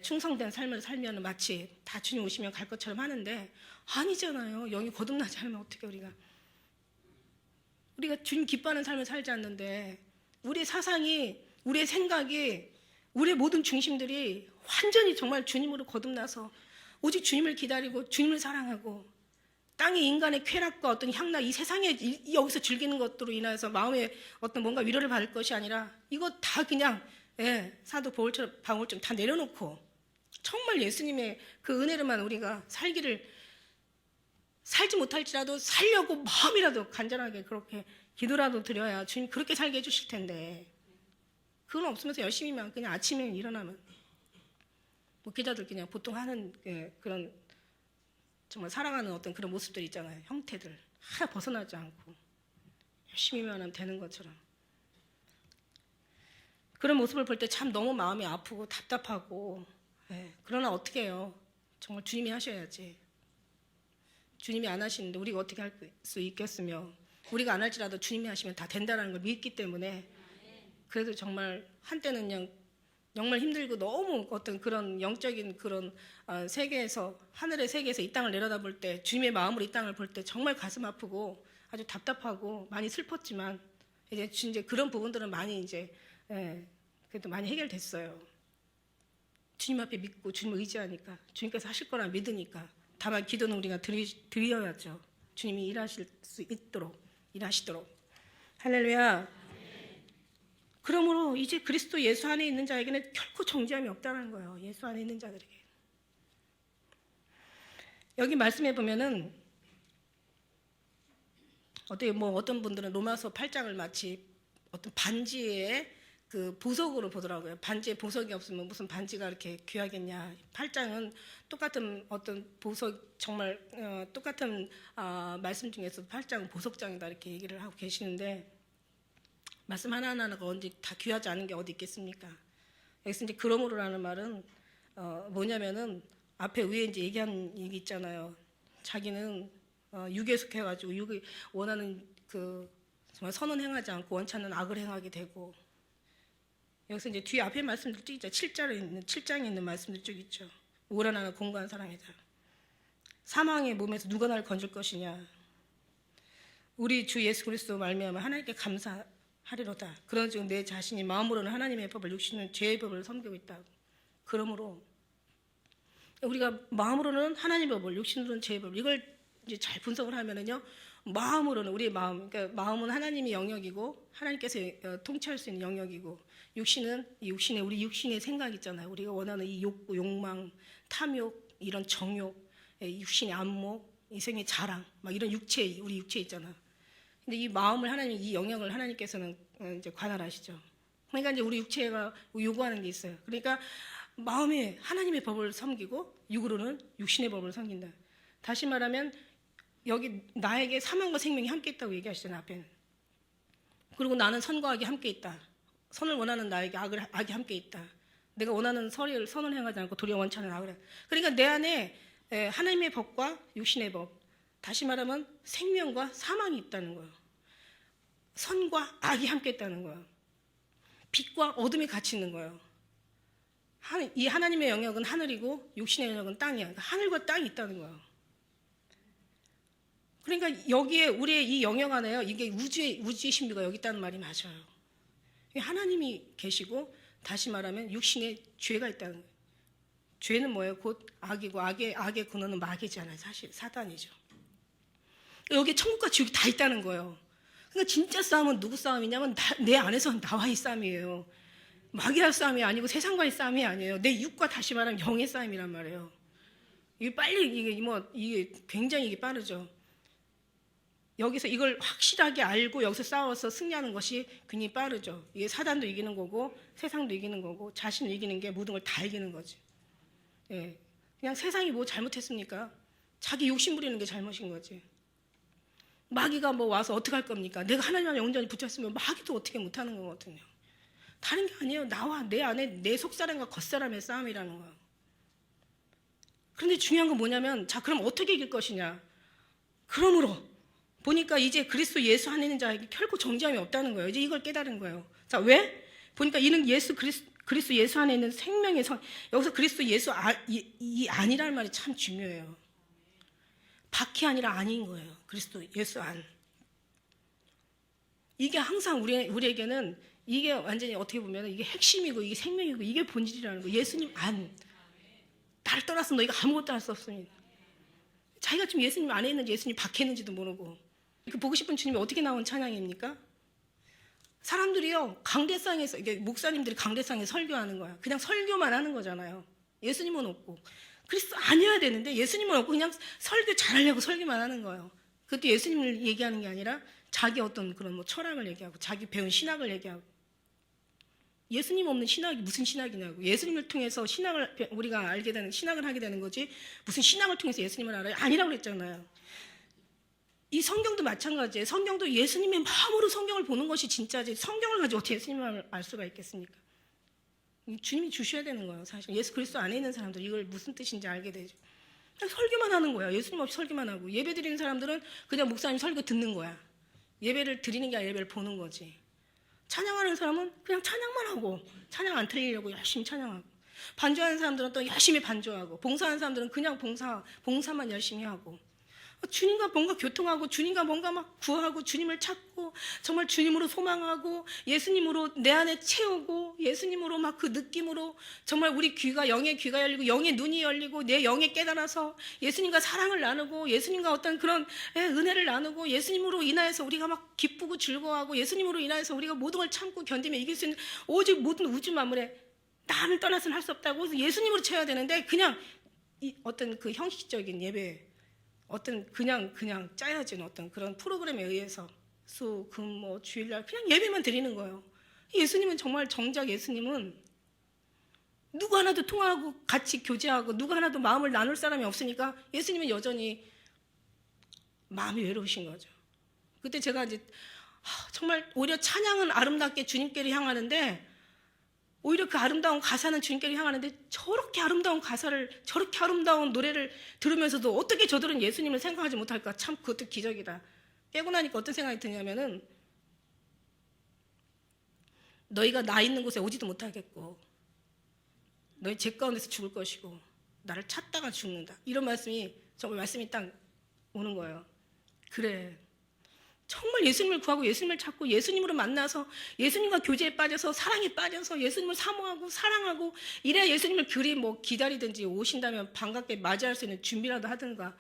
충성된 삶을 살면 마치 다 주님 오시면 갈 것처럼 하는데 아니잖아요. 영이 거듭나지 않으면 어떻게 우리가 주님 기뻐하는 삶을 살지 않는데 우리의 사상이 우리의 생각이 우리의 모든 중심들이 완전히 정말 주님으로 거듭나서 오직 주님을 기다리고 주님을 사랑하고 땅의 인간의 쾌락과 어떤 향락 이 세상에 여기서 즐기는 것으로 인해서 마음에 어떤 뭔가 위로를 받을 것이 아니라 이거 다 그냥 사도 바울처럼 다 내려놓고 정말 예수님의 그 은혜로만 우리가 살지 못할지라도 살려고 마음이라도 간절하게 그렇게 기도라도 드려야 주님 그렇게 살게 해주실 텐데 그건 없으면서 열심히만 그냥 아침에 일어나면 목회자들 그냥 보통 하는 그런 정말 사랑하는 어떤 그런 모습들 있잖아요. 형태들 하나 벗어나지 않고 열심히만 하면 되는 것처럼 그런 모습을 볼 때 참 너무 마음이 아프고 답답하고 그러나 어떻게 해요. 정말 주님이 하셔야지. 주님이 안 하시는데 우리가 어떻게 할 수 있겠으며 우리가 안 할지라도 주님이 하시면 다 된다는 걸 믿기 때문에 그래도 정말 한때는 그냥 정말 힘들고 너무 어떤 그런 영적인 그런 세계에서 하늘의 세계에서 이 땅을 내려다볼 때 주님의 마음으로 이 땅을 볼 때 정말 가슴 아프고 아주 답답하고 많이 슬펐지만 이제 그런 부분들은 많이 이제 그래도 많이 해결됐어요. 주님 앞에 믿고 주님을 의지하니까 주님께서 하실 거라 믿으니까 다만 기도는 우리가 드려야죠. 주님이 일하실 수 있도록 일하시도록. 할렐루야. 그러므로 이제 그리스도 예수 안에 있는 자에게는 결코 정죄함이 없다는 거예요. 예수 안에 있는 자들에게. 여기 말씀해 보면은 어떤 분들은 로마서 8장을 마치 어떤 반지의 그 보석으로 보더라고요. 반지에 보석이 없으면 무슨 반지가 이렇게 귀하겠냐. 8장은 똑같은 어떤 보석 정말 똑같은 말씀 중에서 8장은 보석장이다 이렇게 얘기를 하고 계시는데 말씀 하나하나가 언제 다 귀하지 않은 게 어디 있겠습니까? 여기서 이제 그러므로라는 말은 뭐냐면은 앞에 위에 이제 얘기한 얘기 있잖아요. 자기는 육에 속해가지고 육이 원하는 그 정말 선은 행하지 않고 원치 않는 악을 행하게 되고 여기서 이제 뒤에 앞에 말씀들 쭉 있죠. 7장에 있는 말씀들 쭉 있죠. 오라나는 공고한 사랑이다. 사망의 몸에서 누가 나를 건질 것이냐. 우리 주 예수 그리스도 말미암아 하나님께 감사하리로다. 그런즉 내 자신이 마음으로는 하나님의 법을 육신은 죄의 법을 섬기고 있다. 그러므로 우리가 마음으로는 하나님의 법을 육신으로는 죄의 법을 이걸 이제 잘 분석을 하면은요. 마음으로는 우리의 마음, 그러니까 마음은 하나님의 영역이고 하나님께서 통치할 수 있는 영역이고 육신은 우리 육신의 생각 있잖아요. 우리가 원하는 이 욕구, 욕망, 탐욕, 이런 정욕, 육신의 안목, 이생의 자랑, 막 이런 우리 육체 있잖아. 근데 이 마음을 이 영역을 하나님께서는 이제 관할하시죠. 그러니까 이제 우리 육체가 요구하는 게 있어요. 그러니까 마음에 하나님의 법을 섬기고 육으로는 육신의 법을 섬긴다. 다시 말하면 여기 나에게 사망과 생명이 함께 있다고 얘기하시잖아요. 앞에는. 그리고 나는 선과 악이 함께 있다. 선을 원하는 나에게 악이 함께 있다. 내가 원하는 선을 행하지 않고 도리어 원치 않은 악을 해. 그러니까 내 안에 하나님의 법과 육신의 법, 다시 말하면 생명과 사망이 있다는 거예요. 선과 악이 함께 있다는 거예요. 빛과 어둠이 같이 있는 거예요. 이 하나님의 영역은 하늘이고 육신의 영역은 땅이야. 그러니까 하늘과 땅이 있다는 거예요. 그러니까 여기에 우리의 이 영역 안에요. 이게 우주의 신비가 여기 있다는 말이 맞아요. 하나님이 계시고 다시 말하면 육신에 죄가 있다는 거예요. 죄는 뭐예요? 곧 악이고 악의 근원은 마귀잖아요. 사실 사단이죠. 여기 천국과 지옥이 다 있다는 거예요. 그러니까 진짜 싸움은 누구 싸움이냐면 내 안에서 나와의 싸움이에요. 마귀랑 싸움이 아니고 세상과의 싸움이 아니에요. 내 육과 다시 말하면 영의 싸움이란 말이에요. 이게 굉장히 이게 빠르죠. 여기서 이걸 확실하게 알고 여기서 싸워서 승리하는 것이 굉장히 빠르죠. 이게 사단도 이기는 거고 세상도 이기는 거고 자신을 이기는 게 모든 걸 다 이기는 거지. 예, 그냥 세상이 뭐 잘못했습니까? 자기 욕심 부리는 게 잘못인 거지. 마귀가 뭐 와서 어떻게 할 겁니까? 내가 하나님을 영원히 붙였으면 마귀도 어떻게 못하는 거거든요. 다른 게 아니에요. 나와 내 안에 내 속사람과 겉사람의 싸움이라는 거예요. 그런데 중요한 건 뭐냐면 자 그럼 어떻게 이길 것이냐. 그러므로 보니까 이제 그리스도 예수 안에 있는 자에게 결코 정죄함이 없다는 거예요. 이제 이걸 깨달은 거예요. 자, 왜? 보니까 이는 그리스도 예수 안에 있는 생명의 여기서 그리스도 예수 이 안이라는 말이 참 중요해요. 밖이 아니라 안인 거예요. 그리스도 예수 안. 이게 항상 우리에게는 이게 완전히 어떻게 보면 이게 핵심이고 이게 생명이고 이게 본질이라는 거. 예수님 안. 나를 떠났으면 너희가 아무것도 할 수 없습니다. 자기가 지금 예수님 안에 있는지 예수님 밖에 있는지도 모르고. 그 보고 싶은 주님이 어떻게 나온 찬양입니까? 사람들이요 강대상에서 이게 목사님들이 강대상에서 설교하는 거야. 그냥 설교만 하는 거잖아요. 예수님은 없고 그리스도 아니어야 되는데 예수님은 없고 그냥 설교 잘하려고 설교만 하는 거예요. 그것도 예수님을 얘기하는 게 아니라 자기 어떤 그런 뭐 철학을 얘기하고 자기 배운 신학을 얘기하고 예수님 없는 신학이 무슨 신학이냐고. 예수님을 통해서 우리가 알게 되는 신학을 하게 되는 거지 무슨 신학을 통해서 예수님을 알아요? 아니라고 그랬잖아요. 이 성경도 마찬가지예요. 성경도 예수님의 마음으로 성경을 보는 것이 진짜지 성경을 가지고 어떻게 예수님을 알 수가 있겠습니까? 주님이 주셔야 되는 거예요. 사실 예수 그리스도 안에 있는 사람들 이걸 무슨 뜻인지 알게 되죠. 그냥 설교만 하는 거야. 예수님 없이 설교만 하고 예배 드리는 사람들은 그냥 목사님 설교 듣는 거야. 예배를 드리는 게 아니라 예배를 보는 거지. 찬양하는 사람은 그냥 찬양만 하고 찬양 안 틀리려고 열심히 찬양하고, 반주하는 사람들은 또 열심히 반주하고, 봉사하는 사람들은 그냥 봉사만 열심히 하고, 주님과 뭔가 교통하고, 주님과 뭔가 막 구하고, 주님을 찾고, 정말 주님으로 소망하고, 예수님으로 내 안에 채우고, 예수님으로 막 그 느낌으로 정말 우리 영의 귀가 열리고, 영의 눈이 열리고, 내 영에 깨달아서 예수님과 사랑을 나누고, 예수님과 어떤 그런 은혜를 나누고, 예수님으로 인하여서 우리가 막 기쁘고 즐거워하고, 예수님으로 인하여서 우리가 모든 걸 참고 견디며 이길 수 있는, 오직 모든 우주 만물에 나를 떠나서는 할 수 없다고 해서 예수님으로 채워야 되는데, 그냥 어떤 그 형식적인 예배, 어떤 그냥 짜여진 어떤 그런 프로그램에 의해서 수, 금, 뭐 주일날 그냥 예배만 드리는 거예요. 예수님은 정말 정작 예수님은 누구 하나도 통화하고 같이 교제하고 누구 하나도 마음을 나눌 사람이 없으니까 예수님은 여전히 마음이 외로우신 거죠. 그때 제가 이제 정말 오히려 찬양은 아름답게 주님께로 향하는데, 오히려 그 아름다운 가사는 주님께로 향하는데, 저렇게 아름다운 가사를, 저렇게 아름다운 노래를 들으면서도 어떻게 저들은 예수님을 생각하지 못할까? 참 그것도 기적이다. 깨고 나니까 어떤 생각이 드냐면은, 너희가 나 있는 곳에 오지도 못하겠고, 너희 죄 가운데서 죽을 것이고, 나를 찾다가 죽는다. 이런 말씀이 딱 오는 거예요. 그래, 정말 예수님을 구하고 예수님을 찾고 예수님으로 만나서 예수님과 교제에 빠져서 사랑에 빠져서 예수님을 사모하고 사랑하고, 이래야 예수님을 그리 뭐 기다리든지 오신다면 반갑게 맞이할 수 있는 준비라도 하든가,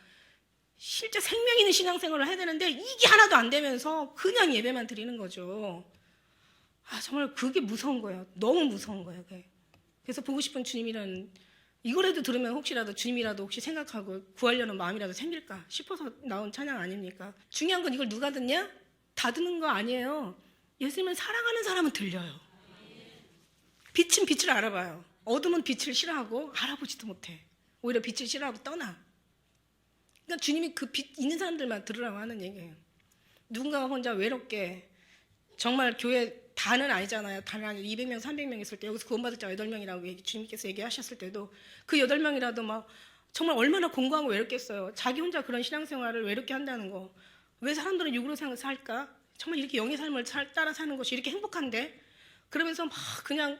실제 생명 있는 신앙생활을 해야 되는데 이게 하나도 안 되면서 그냥 예배만 드리는 거죠. 정말 그게 무서운 거예요. 너무 무서운 거예요. 그게. 그래서 보고 싶은 주님이라는, 이거라도 들으면 혹시라도 주님이라도 혹시 생각하고 구하려는 마음이라도 생길까 싶어서 나온 찬양 아닙니까? 중요한 건 이걸 누가 듣냐? 다 듣는 거 아니에요. 예수님을 사랑하는 사람은 들려요. 빛은 빛을 알아봐요. 어둠은 빛을 싫어하고 알아보지도 못해. 오히려 빛을 싫어하고 떠나. 그러니까 주님이 그 빛 있는 사람들만 들으라고 하는 얘기예요. 누군가가 혼자 외롭게, 정말 교회 다는 아니잖아요. 다는 아니고 200명, 300명 있을 때 여기서 구원받을 자 8명이라고 주님께서 얘기하셨을 때도 그 8명이라도 막 정말 얼마나 공고하고 외롭겠어요. 자기 혼자 그런 신앙생활을 외롭게 한다는 거. 왜 사람들은 육으로 살까? 정말 이렇게 영의 삶을 따라 사는 것이 이렇게 행복한데? 그러면서 막 그냥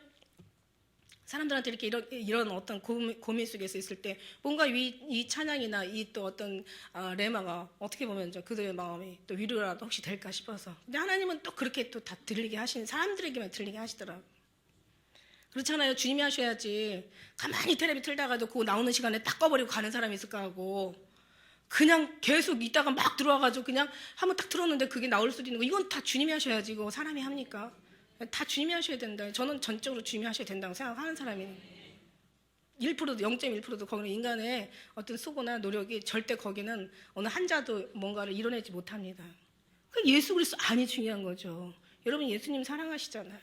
사람들한테 이렇게 이런 어떤 고민 속에서 있을 때 뭔가 이 찬양이나 이 또 어떤 레마가 어떻게 보면 그들의 마음이 또 위로라도 혹시 될까 싶어서. 근데 하나님은 또 그렇게 또 다 들리게 하시는, 사람들에게만 들리게 하시더라고요. 그렇잖아요. 주님이 하셔야지 가만히 텔레비 틀다가도 그거 나오는 시간에 딱 꺼버리고 가는 사람이 있을까 하고, 그냥 계속 있다가 막 들어와가지고 그냥 한번 딱 들었는데 그게 나올 수도 있는 거. 이건 다 주님이 하셔야지 이거 사람이 합니까? 다 주님이 하셔야 된다. 저는 전적으로 주님이 하셔야 된다고 생각하는 사람이에요. 1%도 0.1%도 거기는 인간의 어떤 수고나 노력이 절대 거기는 어느 한자도 뭔가를 이뤄내지 못합니다. 예수 그리스도 안이 중요한 거죠. 여러분 예수님 사랑하시잖아요.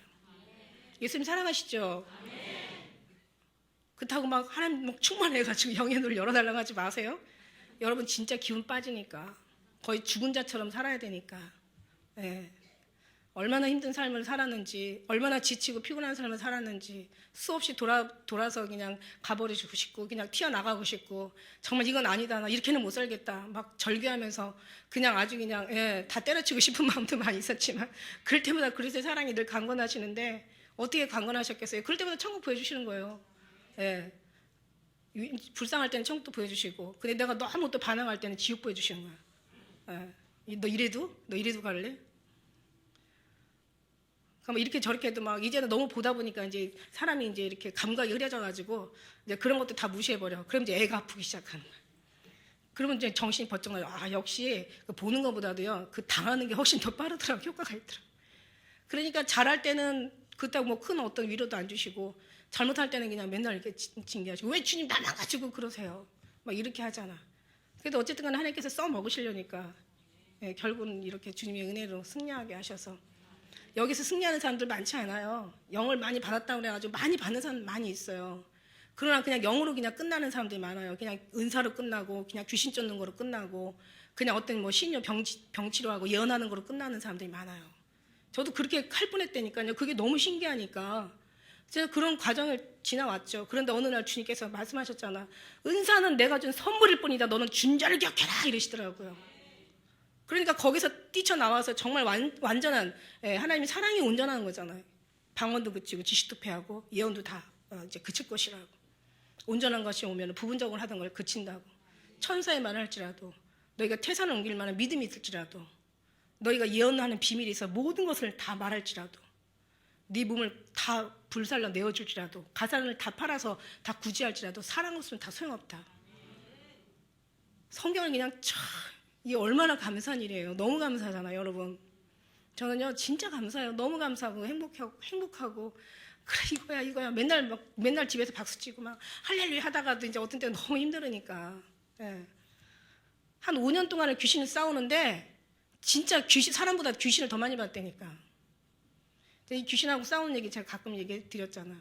예수님 사랑하시죠? 그렇다고 막 하나님 막 충만해가지고 영의 눈을 열어달라고 하지 마세요. 여러분 진짜 기운 빠지니까 거의 죽은 자처럼 살아야 되니까. 네. 얼마나 힘든 삶을 살았는지, 얼마나 지치고 피곤한 삶을 살았는지, 수없이 돌아서 그냥 가버리고 싶고 그냥 튀어나가고 싶고, 정말 이건 아니다, 나 이렇게는 못 살겠다 막 절규하면서 그냥 아주 그냥 다 때려치고 싶은 마음도 많이 있었지만, 그럴 때마다 그리스도의 사랑이 늘 강건하시는데 어떻게 강건하셨겠어요? 그럴 때마다 천국 보여주시는 거예요. 불쌍할 때는 천국도 보여주시고, 근데 내가 너무 또 반항할 때는 지옥 보여주시는 거야. 너 이래도 갈래? 그럼 이렇게 저렇게 해도 막 이제는 너무 보다 보니까 이제 사람이 이제 이렇게 감각이 흐려져가지고 이제 그런 것도 다 무시해버려. 그럼 이제 애가 아프기 시작하는 거야. 그러면 이제 정신이 번쩍 나요. 역시 보는 것보다도요, 그 당하는 게 훨씬 더 빠르더라고, 효과가 있더라고. 그러니까 잘할 때는 그때 뭐 큰 어떤 위로도 안 주시고, 잘못할 때는 그냥 맨날 이렇게 징계하시고, 왜 주님 나만 가지고 그러세요? 막 이렇게 하잖아. 그래도 어쨌든 간에 하나님께서 써먹으시려니까 결국은 이렇게 주님의 은혜로 승리하게 하셔서. 여기서 승리하는 사람들 많지 않아요. 영을 많이 받았다고 그래가지고 많이 받는 사람 많이 있어요. 그러나 그냥 영으로 그냥 끝나는 사람들이 많아요. 그냥 은사로 끝나고, 그냥 귀신 쫓는 거로 끝나고, 그냥 어떤 뭐 신료 병치료하고 예언하는 거로 끝나는 사람들이 많아요. 저도 그렇게 할 뻔했다니까요. 그게 너무 신기하니까 제가 그런 과정을 지나왔죠. 그런데 어느 날 주님께서 말씀하셨잖아. 은사는 내가 준 선물일 뿐이다. 너는 준 자를 기억해라 이러시더라고요. 그러니까 거기서 뛰쳐나와서 정말 완전한 하나님의 사랑이 온전한 거잖아요. 방언도 그치고 지식도 패하고 예언도 다 이제 그칠 것이라고. 온전한 것이 오면 부분적으로 하던 걸 그친다고. 천사의 말을 할지라도 너희가 태산을 옮길 만한 믿음이 있을지라도 너희가 예언하는 비밀이 있어 모든 것을 다 말할지라도 네 몸을 다 불살라 내어줄지라도 가산을 다 팔아서 다 구제할지라도 사랑 없으면 다 소용없다. 성경을 그냥 이게 얼마나 감사한 일이에요. 너무 감사하잖아요, 여러분. 저는요 진짜 감사해요. 너무 감사하고 행복하고 그래 이거야 맨날 집에서 박수 치고 막 할렐루야 하다가도 이제 어떤 때는 너무 힘들으니까 한 5년 동안을 귀신을 싸우는데 진짜 사람보다 귀신을 더 많이 봤다니까. 이 귀신하고 싸우는 얘기 제가 가끔 얘기 드렸잖아.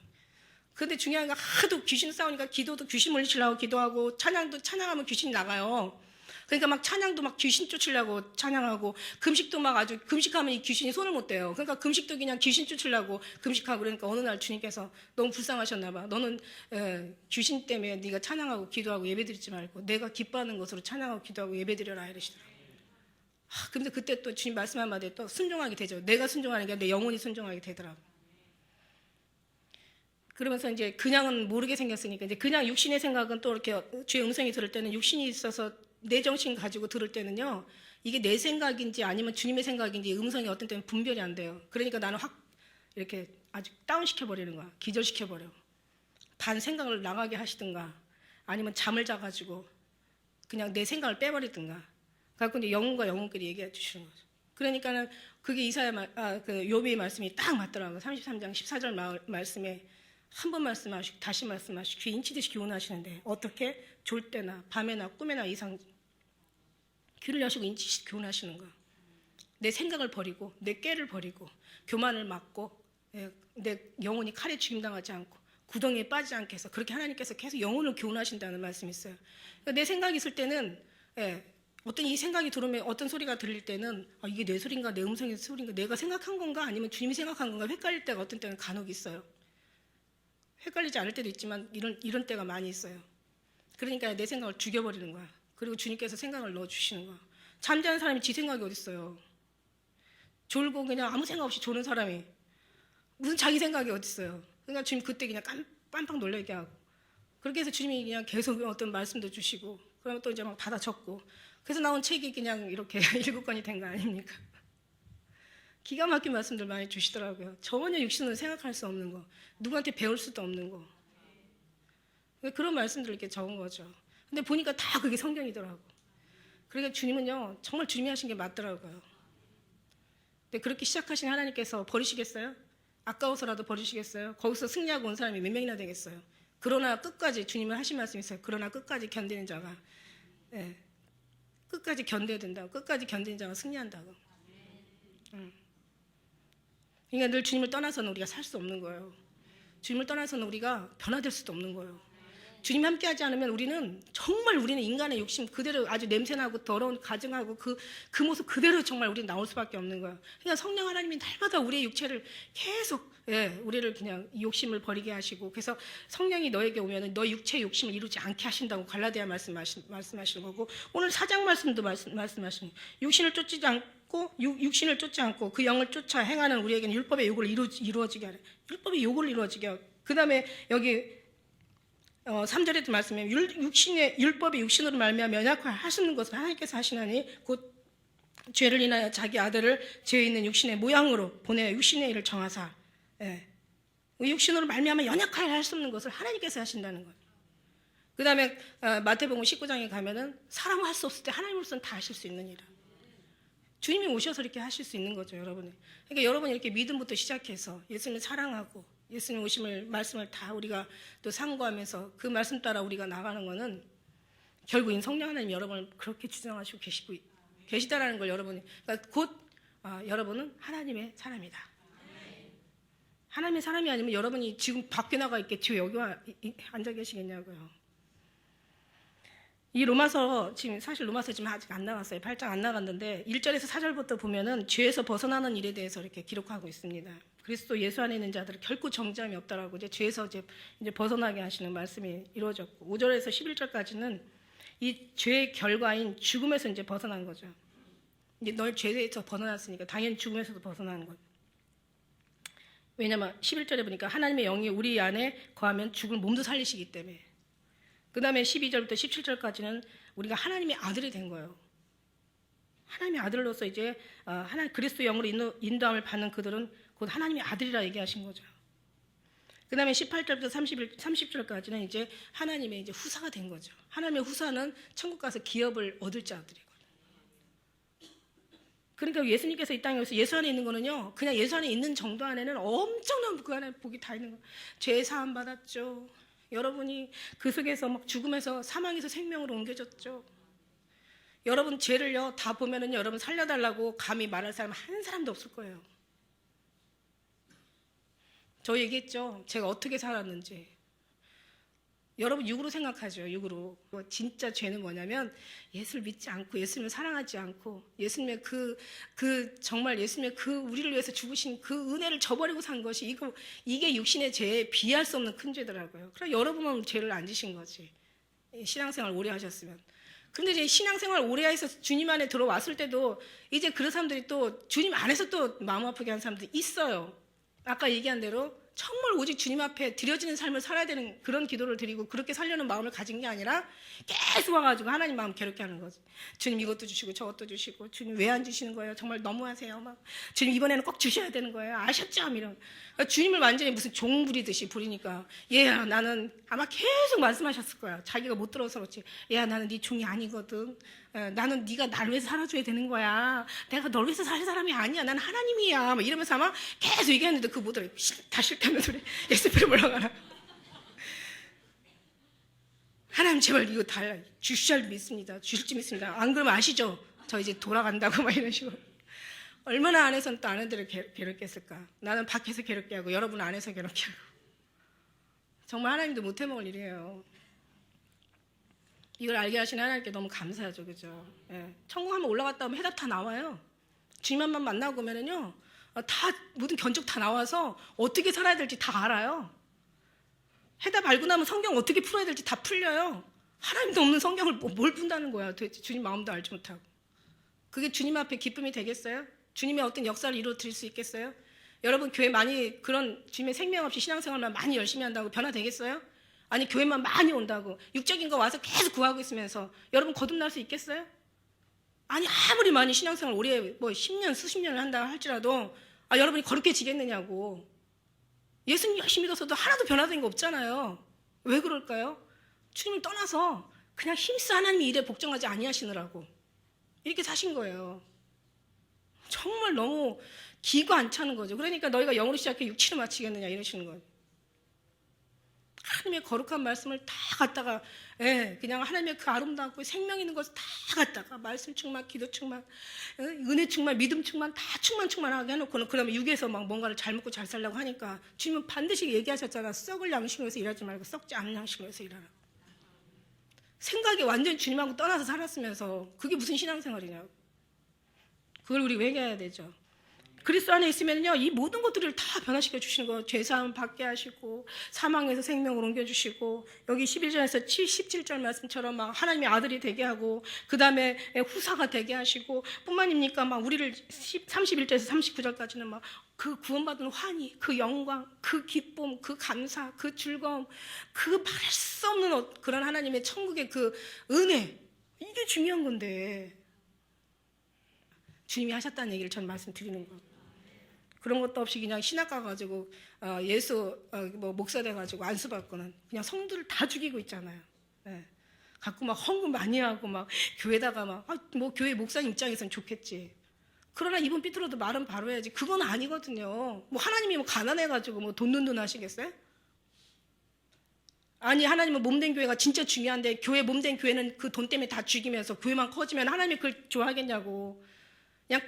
근데 중요한 건 하도 귀신 싸우니까 기도도 귀신 물리치려고 기도하고 찬양하면 귀신이 나가요. 그러니까 막 찬양도 막 귀신 쫓으려고 찬양하고 금식도 막 아주 금식하면 이 귀신이 손을 못 대요. 그러니까 금식도 그냥 귀신 쫓으려고 금식하고 그러니까 어느 날 주님께서 너무 불쌍하셨나 봐. 너는 귀신 때문에 네가 찬양하고 기도하고 예배드리지 말고 내가 기뻐하는 것으로 찬양하고 기도하고 예배드려라 이러시더라고요. 근데 그때 또 주님 말씀 한마디에 또 순종하게 되죠. 내가 순종하는 게 아니라 내 영혼이 순종하게 되더라고. 그러면서 이제 그냥은 모르게 생겼으니까 이제 그냥 육신의 생각은 또 이렇게 주의 음성이 들을 때는 육신이 있어서 내 정신 가지고 들을 때는요 이게 내 생각인지 아니면 주님의 생각인지 음성이 어떤 때는 분별이 안 돼요. 그러니까 나는 확 이렇게 아주 다운시켜 버리는 거야. 기절시켜 버려. 반 생각을 나가게 하시든가 아니면 잠을 자가지고 그냥 내 생각을 빼버리든가. 그래서 이제 영혼과 영혼끼리 얘기해 주시는 거죠. 그러니까는 그게 그 욥의 말씀이 딱 맞더라고요. 33장 14절 말씀에 한 번 말씀하시고 다시 말씀하시고 귀 인치듯이 교훈하시는데 어떻게? 졸 때나 밤에나 꿈에나 이상 귀를 여시고 인치듯이 교훈하시는 거예요. 내 생각을 버리고 내 꾀를 버리고 교만을 막고 내 영혼이 칼에 죽임당하지 않고 구덩이에 빠지지 않게 해서 그렇게 하나님께서 계속 영혼을 교훈하신다는 말씀이 있어요. 그러니까 내 생각이 있을 때는 어떤 이 생각이 들으면 어떤 소리가 들릴 때는 이게 내 소리인가 내 음성의 소리인가 내가 생각한 건가 아니면 주님이 생각한 건가 헷갈릴 때가 어떤 때는 간혹 있어요. 헷갈리지 않을 때도 있지만 이런 때가 많이 있어요. 그러니까 내 생각을 죽여버리는 거야. 그리고 주님께서 생각을 넣어주시는 거야. 잠자는 사람이 지 생각이 어딨어요. 졸고 그냥 아무 생각 없이 조는 사람이 무슨 자기 생각이 어딨어요. 그러니까 주님 그때 그냥 깜빡 놀라게 하고 그렇게 해서 주님이 그냥 계속 어떤 말씀도 주시고 그러면 또 이제 막 받아 적고 그래서 나온 책이 그냥 이렇게 7권이 된 거 아닙니까? 기가 막힌 말씀들 많이 주시더라고요. 전혀 육신으로 생각할 수 없는 거, 누구한테 배울 수도 없는 거. 그런 말씀들을 이렇게 적은 거죠. 근데 보니까 다 그게 성경이더라고. 그러니까 주님은요, 정말 주님이 하신 게 맞더라고요. 근데 그렇게 시작하신 하나님께서 버리시겠어요? 아까워서라도 버리시겠어요? 거기서 승리하고 온 사람이 몇 명이나 되겠어요? 그러나 끝까지 주님은 하신 말씀이 있어요. 그러나 끝까지 견디는 자가 끝까지 견뎌야 된다고. 끝까지 견디는 자가 승리한다고. 그러니까 늘 주님을 떠나서는 우리가 살 수 없는 거예요. 주님을 떠나서는 우리가 변화될 수도 없는 거예요. 주님 함께하지 않으면 우리는 인간의 욕심 그대로 아주 냄새나고 더러운 가증하고 그 모습 그대로 정말 우리는 나올 수밖에 없는 거예요. 그러니까 성령 하나님이 날마다 우리의 육체를 계속 우리를 그냥 욕심을 버리게 하시고 그래서 성령이 너에게 오면은 너 육체의 욕심을 이루지 않게 하신다고 갈라디아 말씀하시는 거고 오늘 4장 말씀도 말씀하시는 육신을 쫓지 않고 그 영을 쫓아 행하는 우리에게는 율법의 요구를 이루어지게 하래. 율법의 요구를 이루어지게 하고 그 다음에 여기 3절에도 말씀해 율법의 육신으로 말미암아 연약하게 하시는 것을 하나님께서 하시나니 곧 죄를 인하여 자기 아들을 죄 있는 육신의 모양으로 보내어 육신의 일을 정하사 육신으로 말미암아 연약하게 할 수 없는 것을 하나님께서 하신다는 거예요. 그 다음에 마태복음 19장에 가면은 사람은 할 수 없을 때 하나님으로서는 다 하실 수 있는 일이라. 주님이 오셔서 이렇게 하실 수 있는 거죠, 여러분. 그러니까 여러분이 이렇게 믿음부터 시작해서 예수님을 사랑하고 예수님 오심을 말씀을 다 우리가 또 상고하면서 그 말씀 따라 우리가 나가는 거는 결국엔 성령 하나님 여러분을 그렇게 주장하시고 계시다라는 걸 여러분이 그러니까 곧 여러분은 하나님의 사람이다. 하나님의 사람이 아니면 여러분이 지금 밖에 나가 있겠죠. 여기 앉아 계시겠냐고요. 이 로마서 지금 사실 로마서 지금 아직 안 나왔어요. 8장 안 나갔는데 1절에서 4절부터 보면은 죄에서 벗어나는 일에 대해서 이렇게 기록하고 있습니다. 그리스도 예수 안에 있는 자들은 결코 정죄함이 없다라고 이제 죄에서 이제 벗어나게 하시는 말씀이 이루어졌고 5절에서 11절까지는 이 죄의 결과인 죽음에서 이제 벗어난 거죠. 이제 널 죄에서 벗어났으니까 당연히 죽음에서도 벗어나는 거예요. 왜냐면 11절에 보니까 하나님의 영이 우리 안에 거하면 죽을 몸도 살리시기 때문에. 그 다음에 12절부터 17절까지는 우리가 하나님의 아들이 된 거예요. 하나님의 아들로서 이제 하나님 그리스도 영으로 인도함을 받는 그들은 곧 하나님의 아들이라 얘기하신 거죠. 그 다음에 18절부터 30절까지는 이제 하나님의 이제 후사가 된 거죠. 하나님의 후사는 천국 가서 기업을 얻을 자들이거든요. 그러니까 예수님께서 이 땅에 오셔서 예수 안에 있는 거는요, 그냥 예수 안에 있는 정도 안에는 엄청난 그 안에 복이 다 있는 거예요. 죄 사함 받았죠. 여러분이 그 속에서 막 죽음에서 사망에서 생명으로 옮겨졌죠. 여러분 죄를요 다 보면은 여러분 살려달라고 감히 말할 사람 한 사람도 없을 거예요. 저 얘기했죠. 제가 어떻게 살았는지. 여러분 육으로 생각하죠. 육으로. 진짜 죄는 뭐냐면 예수를 믿지 않고 예수님을 사랑하지 않고 예수님의 정말 예수님의 우리를 위해서 죽으신 그 은혜를 저버리고 산 것이 이게 육신의 죄에 비할 수 없는 큰 죄더라고요. 그럼 여러분은 죄를 안 지신 거지. 신앙생활 오래 하셨으면. 근데 이제 신앙생활 오래 해서 주님 안에 들어왔을 때도 이제 그런 사람들이 또 주님 안에서 또 마음 아프게 하는 사람들이 있어요. 아까 얘기한 대로 정말 오직 주님 앞에 드려지는 삶을 살아야 되는 그런 기도를 드리고 그렇게 살려는 마음을 가진 게 아니라 계속 와가지고 하나님 마음 괴롭게 하는 거지. 주님 이것도 주시고 저것도 주시고 주님 왜 안 주시는 거예요? 정말 너무하세요. 막 주님 이번에는 꼭 주셔야 되는 거예요. 아셨죠? 이런. 그러니까 주님을 완전히 무슨 종 부리듯이 부리니까 얘야 나는 아마 계속 말씀하셨을 거야. 자기가 못 들어서 그렇지. 얘야 나는 네 종이 아니거든. 나는 네가 날 위해서 살아줘야 되는 거야. 내가 널 위해서 살 사람이 아니야. 난 하나님이야. 막 이러면서 아마 계속 얘기했는데 그 못 알아. 다 싫다는 소리. 예수님을 올라가라. 하나님 제발 이거 달라. 주실 줄 믿습니다. 주실 줄 믿습니다. 안 그러면 아시죠? 저 이제 돌아간다고 막 이런 식으로. 얼마나 안에서는 또 아내들을 괴롭게 했을까. 나는 밖에서 괴롭게 하고 여러분은 안에서 괴롭게 하고. 정말 하나님도 못해먹을 일이에요. 이걸 알게 하신 하나님께 너무 감사하죠. 그죠? 예. 천국 한번 올라갔다 오면 해답 다 나와요. 주님만 만나고 오면은요, 다, 모든 견적 다 나와서 어떻게 살아야 될지 다 알아요. 해답 알고 나면 성경 어떻게 풀어야 될지 다 풀려요. 하나님도 없는 성경을 뭘 푼다는 거야. 도대체 주님 마음도 알지 못하고. 그게 주님 앞에 기쁨이 되겠어요? 주님의 어떤 역사를 이루어 드릴 수 있겠어요? 여러분 교회 많이 그런 주님의 생명 없이 신앙생활만 많이 열심히 한다고 변화되겠어요? 아니 교회만 많이 온다고 육적인 거 와서 계속 구하고 있으면서 여러분 거듭날 수 있겠어요? 아니 아무리 많이 신앙생활 오래 뭐 10년 수십 년을 한다 할지라도 여러분이 거룩해지겠느냐고. 예수님 열심히 믿어서도 하나도 변화된 거 없잖아요. 왜 그럴까요? 주님을 떠나서 그냥 힘써 하나님이 일에 복종하지 아니하시느라고 이렇게 사신 거예요. 정말 너무 기가 안 차는 거죠. 그러니까 너희가 영으로 시작해 육치로 마치겠느냐 이러시는 거예요. 하나님의 거룩한 말씀을 다 갖다가 그냥 하나님의 그 아름답고 생명 있는 것을 다 갖다가 말씀 충만, 기도 충만, 은혜 충만, 믿음 충만 다 충만하게 해놓고는 그러면 육에서 막 뭔가를 잘 먹고 잘 살려고 하니까 주님은 반드시 얘기하셨잖아. 썩을 양식으로 해서 일하지 말고 썩지 않는 양식으로 해서 일하라. 생각이 완전히 주님하고 떠나서 살았으면서 그게 무슨 신앙생활이냐고. 그걸 우리 회개해야 되죠. 그리스도 안에 있으면요, 이 모든 것들을 다 변화시켜 주시는 거예요. 죄사함 받게 하시고, 사망에서 생명으로 옮겨주시고, 여기 11절에서 17절 말씀처럼 막 하나님의 아들이 되게 하고, 그 다음에 후사가 되게 하시고, 뿐만입니까? 막 우리를 31절에서 39절까지는 막 그 구원받은 환희, 그 영광, 그 기쁨, 그 감사, 그 즐거움, 그 말할 수 없는 그런 하나님의 천국의 그 은혜, 이게 중요한 건데, 주님이 하셨다는 얘기를 전 말씀드리는 거예요. 그런 것도 없이 그냥 신학 가가지고 예수 목사 돼가지고 안수받고는 그냥 성도를 다 죽이고 있잖아요. 갖고 막 헌금 많이 하고 막 교회다가 막 뭐 교회 목사님 입장에서는 좋겠지. 그러나 이분 삐뚤어도 말은 바로 해야지. 그건 아니거든요. 뭐 하나님이 뭐 가난해가지고 뭐 돈 하시겠어요? 아니 하나님은 몸된 교회가 진짜 중요한데 교회 몸된 교회는 그 돈 때문에 다 죽이면서 교회만 커지면 하나님이 그걸 좋아하겠냐고. 그냥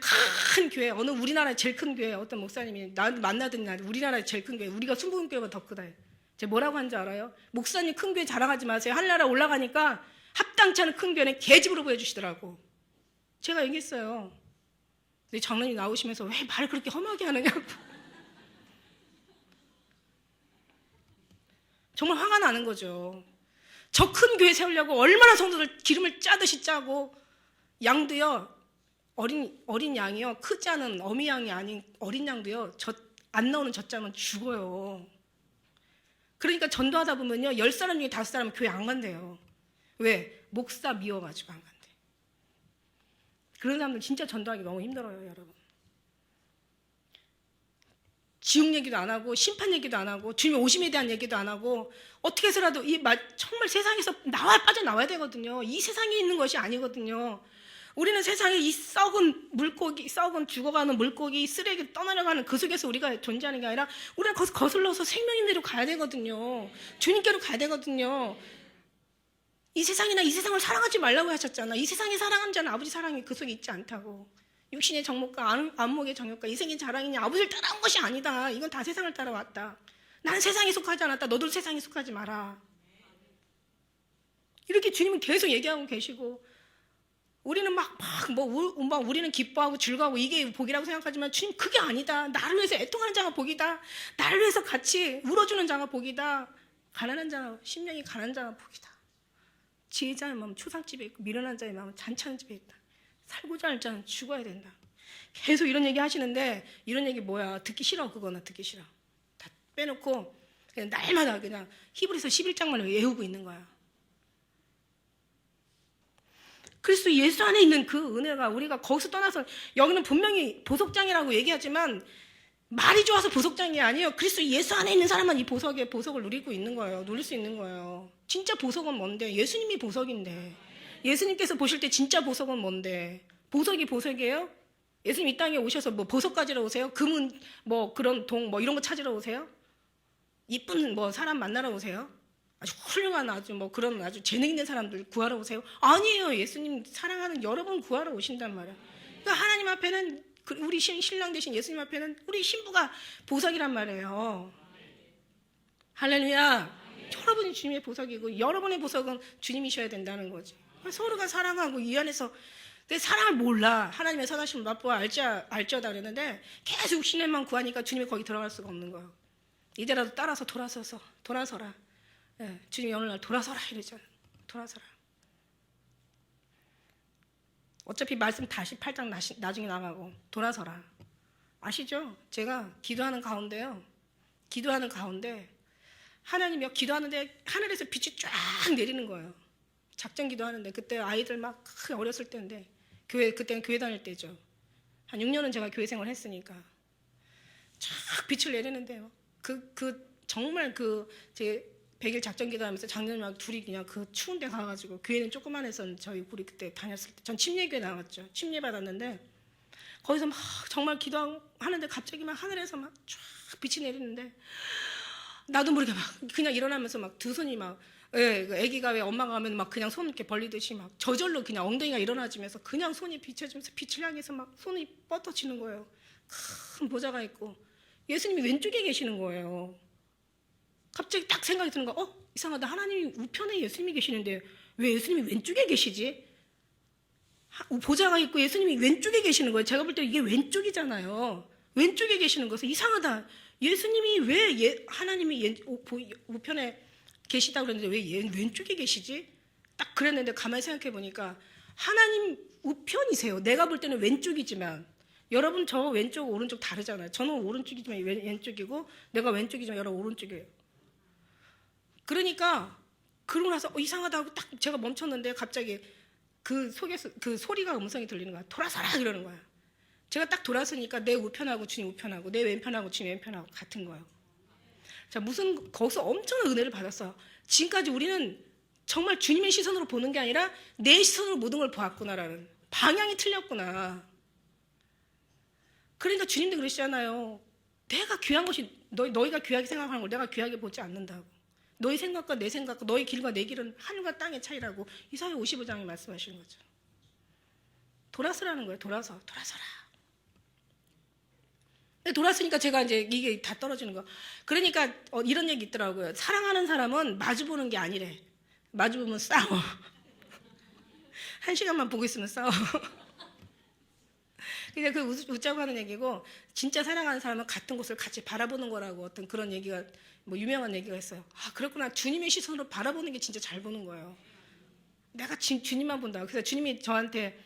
큰 교회, 어느 우리나라의 제일 큰 교회 어떤 목사님이 나한테 만나더니 우리나라의 제일 큰 교회, 우리가 순복음교회보다 더 크다. 제가 뭐라고 하는지 알아요? 목사님 큰 교회 자랑하지 마세요. 하늘나라 올라가니까 합당치 않은 큰 교회는 개집으로 보여주시더라고. 제가 얘기했어요. 근데 장로님 나오시면서 왜 말을 그렇게 험하게 하느냐고. 정말 화가 나는 거죠. 저 큰 교회 세우려고 얼마나 성도들 기름을 짜듯이 짜고, 양도요 어린 양이요, 크지 않은 어미 양이 아닌 어린 양도요, 안 나오는 젖자면 죽어요. 그러니까 전도하다 보면요, 10사람 중에 5사람은 교회 안 간대요. 왜? 목사 미워가지고 안 간대. 그런 사람들 진짜 전도하기 너무 힘들어요, 여러분. 지옥 얘기도 안 하고 심판 얘기도 안 하고 주님의 오심에 대한 얘기도 안 하고 어떻게 해서라도 정말 세상에서 빠져나와야 되거든요. 이 세상에 있는 것이 아니거든요. 우리는 세상에 이 썩은 물고기, 썩은 죽어가는 물고기, 쓰레기 떠나려가는 그 속에서 우리가 존재하는 게 아니라 우리는 거슬러서 생명인 대로 가야 되거든요. 주님께로 가야 되거든요. 이 세상이나 이 세상을 사랑하지 말라고 하셨잖아. 이 세상에 사랑하는 자는 아버지 사랑이 그 속에 있지 않다고. 육신의 정욕과 안목의 정욕과 이생의 자랑이냐, 아버지를 따라온 것이 아니다. 이건 다 세상을 따라왔다. 나는 세상에 속하지 않았다. 너도 세상에 속하지 마라. 이렇게 주님은 계속 얘기하고 계시고, 우리는 우리는 기뻐하고 즐거워하고 이게 복이라고 생각하지만 주님 그게 아니다. 나를 위해서 애통하는 자가 복이다. 나를 위해서 같이 울어주는 자가 복이다. 가난한 자가, 심령이 가난한 자가 복이다. 지혜자의 마음 초상집에 있고 미련한 자의 마음은 잔치하는 집에 있다. 살고자 할 자는 죽어야 된다. 계속 이런 얘기 하시는데, 이런 얘기 뭐야, 듣기 싫어. 그거는 듣기 싫어. 다 빼놓고 그냥 날마다 그냥 히브리서 11장만 외우고 있는 거야. 그리스도 예수 안에 있는 그 은혜가, 우리가 거기서 떠나서, 여기는 분명히 보석장이라고 얘기하지만 말이 좋아서 보석장이 아니에요. 그리스도 예수 안에 있는 사람만 이 보석을 누리고 있는 거예요. 누릴 수 있는 거예요. 진짜 보석은 뭔데? 예수님이 보석인데. 예수님께서 보실 때 진짜 보석은 뭔데? 보석이 보석이에요? 예수님 이 땅에 오셔서 뭐 보석 가지러 오세요? 금은 뭐 그런 동 뭐 이런 거 찾으러 오세요? 이쁜 뭐 사람 만나러 오세요? 아주 훌륭한 그런 아주 재능 있는 사람들 구하러 오세요? 아니에요. 예수님 사랑하는 여러분 구하러 오신단 말이야. 그러니까 하나님 앞에는, 우리 신랑 되신 예수님 앞에는 우리 신부가 보석이란 말이에요. 할렐루야. 여러분이 주님의 보석이고 여러분의 보석은 주님이셔야 된다는 거지. 서로가 사랑하고 이 안에서 내 사랑을 몰라. 하나님의 선하심을 맛보아 알죠다 그랬는데 계속 신뢰만 구하니까 주님이 거기 들어갈 수가 없는 거예요. 이제라도 따라서 돌아서라. 예, 주님이 어느 날 돌아서라 이러잖아. 돌아서라. 어차피 말씀 다시 8장 나중에 나가고 돌아서라. 아시죠? 제가 기도하는 가운데 하나님이 기도하는데 하늘에서 빛이 쫙 내리는 거예요. 작전 기도하는데 그때 아이들 막 어렸을 때인데 그때는 교회 다닐 때죠. 한 6년은 제가 교회 생활을 했으니까 쫙 빛을 내리는데요. 정말 제 100일 작전 기도하면서 장로님하고 둘이 그냥 그 추운 데 가가지고, 교회는 조그만해서 우리 그때 다녔을 때 전 침례교회 나왔죠. 침례 받았는데 거기서 막 정말 기도하는데 갑자기 막 하늘에서 막 쫙 빛이 내리는데 나도 모르게 막 그냥 일어나면서 막 두 손이 막, 애기가 왜 엄마가 하면 막 그냥 손 이렇게 벌리듯이 막 저절로 그냥 엉덩이가 일어나지면서 그냥 손이 비춰지면서 빛을 향해서 막 손이 뻗어지는 거예요. 큰 보좌가 있고 예수님이 왼쪽에 계시는 거예요. 갑자기 딱 생각이 드는 거, 이상하다. 하나님이 우편에 예수님이 계시는데 왜 예수님이 왼쪽에 계시지? 보좌가 있고 예수님이 왼쪽에 계시는 거예요. 제가 볼 때 이게 왼쪽이잖아요. 왼쪽에 계시는 거에서 이상하다. 예수님이 왜 하나님이 우편에 계시다고 그랬는데 왜 왼쪽에 계시지? 딱 그랬는데 가만히 생각해 보니까 하나님 우편이세요. 내가 볼 때는 왼쪽이지만 여러분 저 왼쪽 오른쪽 다르잖아요. 저는 오른쪽이지만 왼쪽이고 내가 왼쪽이지만 여러분 오른쪽이에요. 그러니까 그러고 나서 이상하다 하고 딱 제가 멈췄는데 갑자기 그 속에서 그 소리가 음성이 들리는 거야. 돌아서라 그러는 거야. 제가 딱 돌아서니까 내 우편하고 주님 우편하고 내 왼편하고 주님 왼편하고 같은 거예요. 자, 거기서 엄청난 은혜를 받았어. 지금까지 우리는 정말 주님의 시선으로 보는 게 아니라 내 시선으로 모든 걸 보았구나라는, 방향이 틀렸구나. 그러니까 주님도 그러시잖아요. 내가 귀한 것이 너희가 귀하게 생각하는 걸 내가 귀하게 보지 않는다고. 너희 생각과 내 생각과 너희 길과 내 길은 하늘과 땅의 차이라고 이사야 55장에 말씀하시는 거죠. 돌아서라는 거예요. 돌아서라. 돌았으니까 제가 이제 이게 다 떨어지는 거. 그러니까 이런 얘기 있더라고요. 사랑하는 사람은 마주보는 게 아니래. 마주보면 싸워. 1시간만 보고 있으면 싸워. 그냥 웃자고 하는 얘기고, 진짜 사랑하는 사람은 같은 곳을 같이 바라보는 거라고 어떤 그런 얘기가, 유명한 얘기가 있어요. 그렇구나. 주님의 시선으로 바라보는 게 진짜 잘 보는 거예요. 내가 주님만 본다. 그래서 주님이 저한테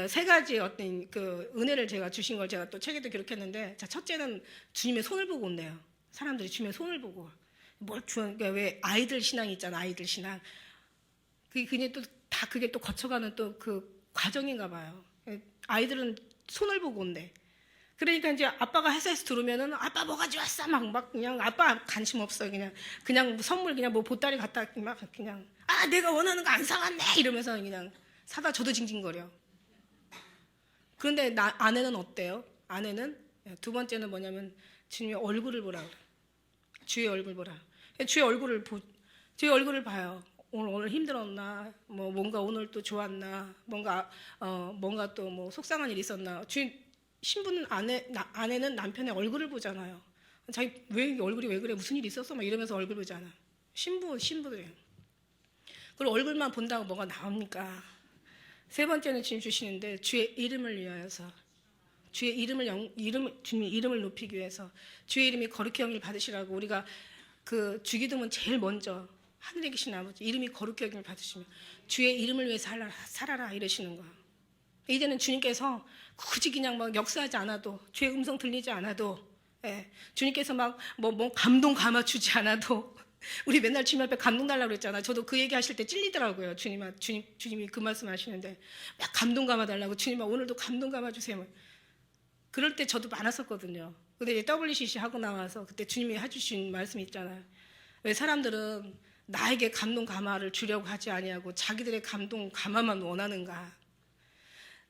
세 가지 어떤 그 은혜를 제가 주신 걸 제가 또 책에도 기록했는데, 자, 첫째는 주님의 손을 보고 온대요. 사람들이 주님의 손을 보고 뭘 그러니까 왜 아이들 신앙이 있잖아, 아이들 신앙. 그게 또 다 그게 또 거쳐가는 또 그 과정인가 봐요. 아이들은 손을 보고 온대. 그러니까 이제 아빠가 회사에서 들어오면은 아빠 뭐 가져왔어 막 그냥 아빠 관심 없어 그냥 선물 그냥 뭐 보따리 갖다 막 그냥 내가 원하는 거 안 사왔네 이러면서 그냥 사다 줘도 징징거려. 그런데 아내는 어때요? 아내는 두 번째는 뭐냐면 주님의 얼굴을 보라 그래. 주의 얼굴 보라. 주의 얼굴을 봐요. 오늘 힘들었나? 뭐 뭔가 오늘 또 좋았나? 뭔가 또 뭐 속상한 일이 있었나? 신부는 아내는 남편의 얼굴을 보잖아요. 자기 왜 얼굴이 왜 그래? 무슨 일이 있었어? 막 이러면서 얼굴 보잖아. 신부들이에요. 그리고 얼굴만 본다고 뭐가 나옵니까? 세 번째는 주님 주시는데 주의 이름을 위하여서 주님의 이름을 높이기 위해서 주의 이름이 거룩히 여김을 받으시라고 우리가 그 주기도문 제일 먼저 하늘에 계신 아버지 이름이 거룩히 여김을 받으시며 주의 이름을 위해서 살아라 이러시는 거야. 이제는 주님께서 굳이 그냥 막 역사하지 않아도 주의 음성 들리지 않아도 주님께서 막 뭐 감동 감아주지 않아도 우리 맨날 주님 앞에 감동 달라고 그랬잖아. 저도 그 얘기 하실 때 찔리더라고요. 주님이 그 말씀 하시는데 막 감동 감아 달라고 주님 오늘도 감동 감아 주세요. 그럴 때 저도 많았었거든요. 근데 WCC 하고 나와서 그때 주님이 해주신 말씀 있잖아요. 왜 사람들은 나에게 감동 감화를 주려고 하지 아니하고 자기들의 감동 감화만 원하는가?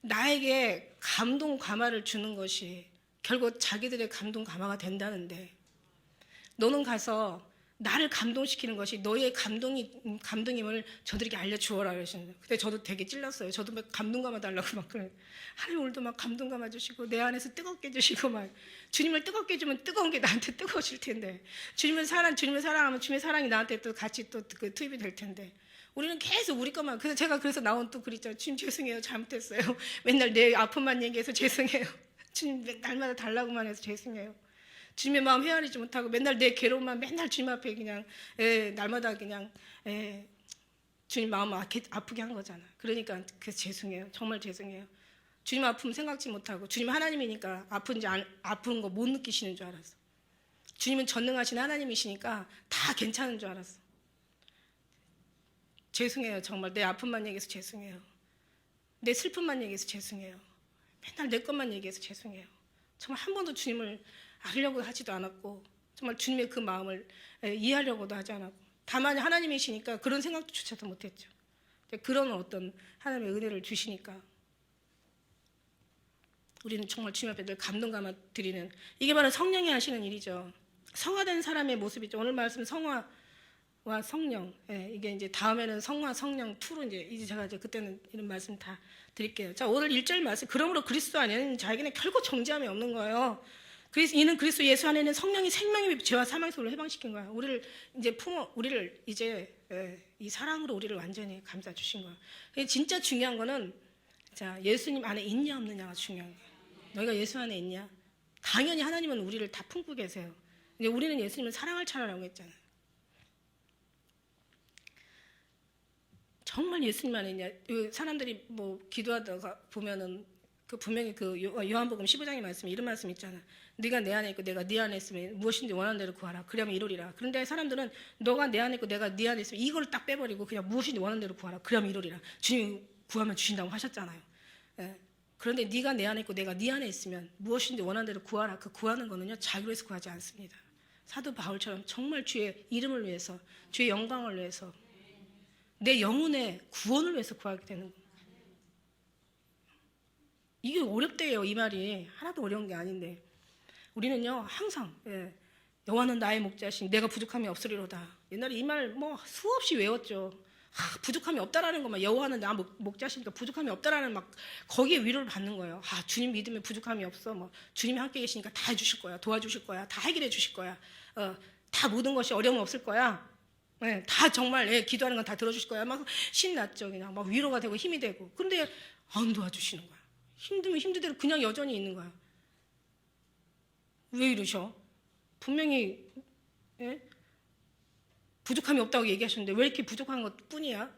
나에게 감동 감화를 주는 것이 결국 자기들의 감동 감화가 된다는데 너는 가서 나를 감동시키는 것이 너의 감동임을 저들에게 알려주어라 그러시는. 근데 저도 되게 찔렸어요. 저도 막 감동 감아 달라고 막 그래. 하나님 오늘도 막 감동 감아 주시고 내 안에서 뜨겁게 해주시고 막 주님을 뜨겁게 해주면 뜨거운 게 나한테 뜨거워질 텐데 주님을 사랑하면 주님의 사랑이 나한테 또 같이 또 그 투입이 될 텐데 우리는 계속 우리 것만. 그래서 제가 나온 또 글 있잖아요. 주님 죄송해요. 잘못했어요. 맨날 내 아픔만 얘기해서 죄송해요. 주님 날마다 달라고만 해서 죄송해요. 주님의 마음 헤아리지 못하고 맨날 내 괴로움만 맨날 주님 앞에 그냥 날마다 그냥 주님 마음 아프게 한 거잖아. 그러니까 그래서 죄송해요. 정말 죄송해요. 주님 아픔 생각지 못하고 주님 하나님이니까 아픈 거 못 느끼시는 줄 알았어. 주님은 전능하신 하나님이시니까 다 괜찮은 줄 알았어. 죄송해요. 정말 내 아픔만 얘기해서 죄송해요. 내 슬픔만 얘기해서 죄송해요. 맨날 내 것만 얘기해서 죄송해요. 정말 한 번도 주님을 알려고 하지도 않았고 정말 주님의 그 마음을 이해하려고도 하지 않았고 다만 하나님이시니까 그런 생각조차도 못했죠. 그런 어떤 하나님의 은혜를 주시니까 우리는 정말 주님 앞에 늘 감동 감아 드리는 이게 바로 성령이 하시는 일이죠. 성화된 사람의 모습이죠. 오늘 말씀 성화와 성령 이게 이제 다음에는 성화 성령 2로 이제 제가 그때는 이런 말씀 다 드릴게요. 자 오늘 1절 말씀 그러므로 그리스도 안에는 자에게는 결코 정죄함이 없는 거예요. 이는 그리스도 예수 안에는 성령이 생명의 죄와 사망에서 우리를 해방시킨 거야. 우리를 이제 이 사랑으로 우리를 완전히 감싸 주신 거야. 진짜 중요한 거는 자 예수님 안에 있냐 없느냐가 중요한 거야. 너희가 예수 안에 있냐? 당연히 하나님은 우리를 다 품고 계세요. 근데 우리는 예수님을 사랑할 차라라고 했잖아요. 정말 예수님 안에 있냐? 사람들이 뭐 기도하다가 보면은 분명히 요한복음 15장의 말씀에 이런 말씀 있잖아. 네가 내 안에 있고 내가 네 안에 있으면 무엇인지 원하는 대로 구하라. 그러면 이루리라. 그런데 사람들은 너가 내 안에 있고 내가 네 안에 있으면 이걸 딱 빼버리고 그냥 무엇인지 원하는 대로 구하라. 그러면 이루리라. 주님이 구하면 주신다고 하셨잖아요. 그런데 네가 내 안에 있고 내가 네 안에 있으면 무엇인지 원하는 대로 구하라. 그 구하는 거는요 자기로 해서 구하지 않습니다. 사도 바울처럼 정말 주의 이름을 위해서 주의 영광을 위해서 내 영혼의 구원을 위해서 구하게 되는 거예요. 이게 어렵대요. 이 말이 하나도 어려운 게 아닌데 우리는요 항상 여호와는 나의 목자시니 내가 부족함이 없으리로다. 옛날에 이 말 뭐 수없이 외웠죠. 부족함이 없다라는 것만 여호와는 나 목자시니까 부족함이 없다라는 막 거기에 위로를 받는 거예요. 주님 믿으면 부족함이 없어. 뭐 주님이 함께 계시니까 다 해주실 거야. 도와주실 거야. 다 해결해 주실 거야. 다 모든 것이 어려움 없을 거야. 다 정말 기도하는 건 다 들어주실 거야. 막 신났죠. 그냥 막 위로가 되고 힘이 되고. 근데 안 도와주시는 거야. 힘들면 힘들대로 그냥 여전히 있는 거야. 왜 이러셔? 분명히 부족함이 없다고 얘기하셨는데 왜 이렇게 부족한 것 뿐이야?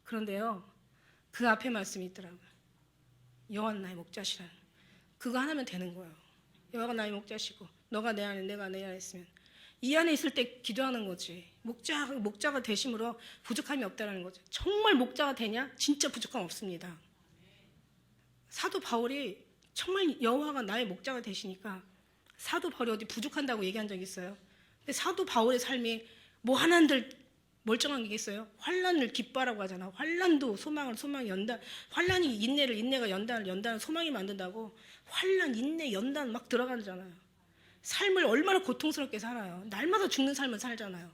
그런데요 그 앞에 말씀이 있더라고요. 여호와는 나의 목자시라는 그거 하나면 되는 거예요. 여호와가 나의 목자시고 너가 내 안에 내가 내 안에 있으면 이 안에 있을 때 기도하는 거지. 목자가 되심으로 부족함이 없다는 거죠. 정말 목자가 되냐? 진짜 부족함 없습니다. 사도 바울이 정말 여호와가 나의 목자가 되시니까 사도 바울이 어디 부족한다고 얘기한 적이 있어요. 근데 사도 바울의 삶이 뭐 하나들 멀쩡한 게 있어요? 환난을 기뻐하라고 하잖아. 환난도 소망이 연단, 환난이 인내가 연단을 소망이 만든다고. 환난, 인내, 연단 막 들어가잖아요. 삶을 얼마나 고통스럽게 살아요. 날마다 죽는 삶을 살잖아요.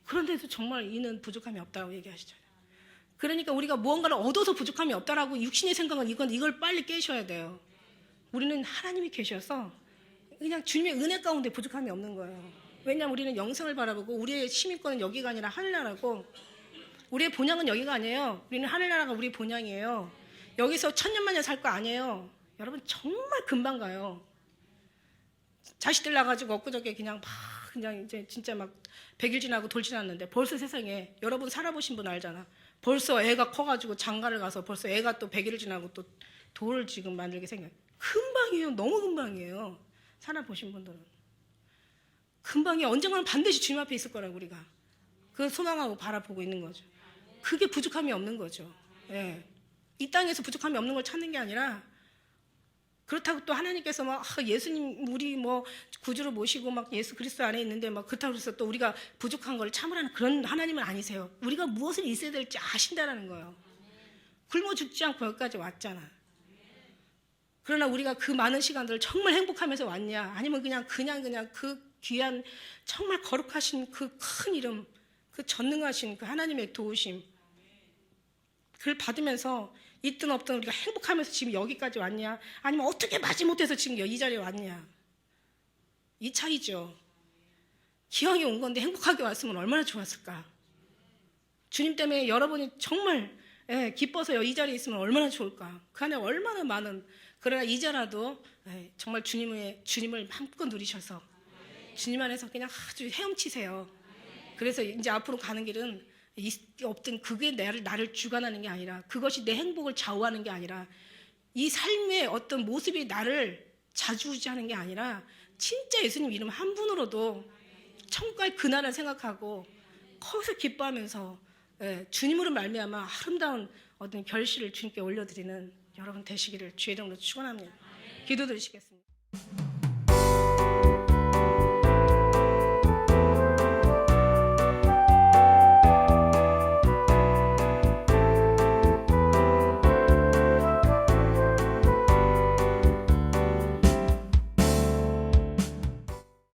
그런데도 정말 이는 부족함이 없다고 얘기하시잖아요. 그러니까 우리가 무언가를 얻어서 부족함이 없다라고 육신의 생각은 이걸 빨리 깨셔야 돼요. 우리는 하나님이 계셔서 그냥 주님의 은혜 가운데 부족함이 없는 거예요. 왜냐하면 우리는 영생을 바라보고 우리의 시민권은 여기가 아니라 하늘나라고 우리의 본향은 여기가 아니에요. 우리는 하늘나라가 우리의 본향이에요. 여기서 천년만년 살 거 아니에요. 여러분 정말 금방 가요. 자식들 낳아가지고 엊그저께 그냥 이제 진짜 막 100일 지나고 돌 지났는데 벌써 세상에 여러분 살아보신 분 알잖아. 벌써 애가 커가지고 장가를 가서 벌써 애가 또 100일을 지나고 또 돌을 지금 만들게 생겨요. 금방이에요. 너무 금방이에요. 살아보신 분들은. 금방이 언젠가는 반드시 주님 앞에 있을 거라고 우리가 그 소망하고 바라보고 있는 거죠. 그게 부족함이 없는 거죠. 예. 이 땅에서 부족함이 없는 걸 찾는 게 아니라 그렇다고 또 하나님께서 막 예수님 우리 뭐 구주로 모시고 막 예수 그리스도 안에 있는데 막 그렇다고 해서 또 우리가 부족한 걸 참으라는 그런 하나님은 아니세요. 우리가 무엇을 있어야 될지 아신다라는 거예요. 굶어 죽지 않고 여기까지 왔잖아. 그러나 우리가 그 많은 시간들을 정말 행복하면서 왔냐? 아니면 그냥 그 귀한 정말 거룩하신 그 큰 이름, 그 전능하신 그 하나님의 도우심 그걸 받으면서 있든 없든 우리가 행복하면서 지금 여기까지 왔냐? 아니면 어떻게 마지못해서 지금 이 자리에 왔냐? 이 차이죠. 기왕에 온 건데 행복하게 왔으면 얼마나 좋았을까? 주님 때문에 여러분이 정말 기뻐서 이 자리에 있으면 얼마나 좋을까? 그 안에 얼마나 많은 그러나 이제라도 정말 주님을 마음껏 누리셔서 주님 안에서 그냥 아주 헤엄치세요. 그래서 이제 앞으로 가는 길은 없든 그게 나를 주관하는 게 아니라 그것이 내 행복을 좌우하는 게 아니라 이 삶의 어떤 모습이 나를 좌지우지하는 게 아니라 진짜 예수님 이름 한 분으로도 천국의 그날을 생각하고 거기서 기뻐하면서 주님으로 말미암아 아름다운 어떤 결실을 주님께 올려드리는 여러분 되시기를 주의 이름으로 축원합니다. 기도드리시겠습니다.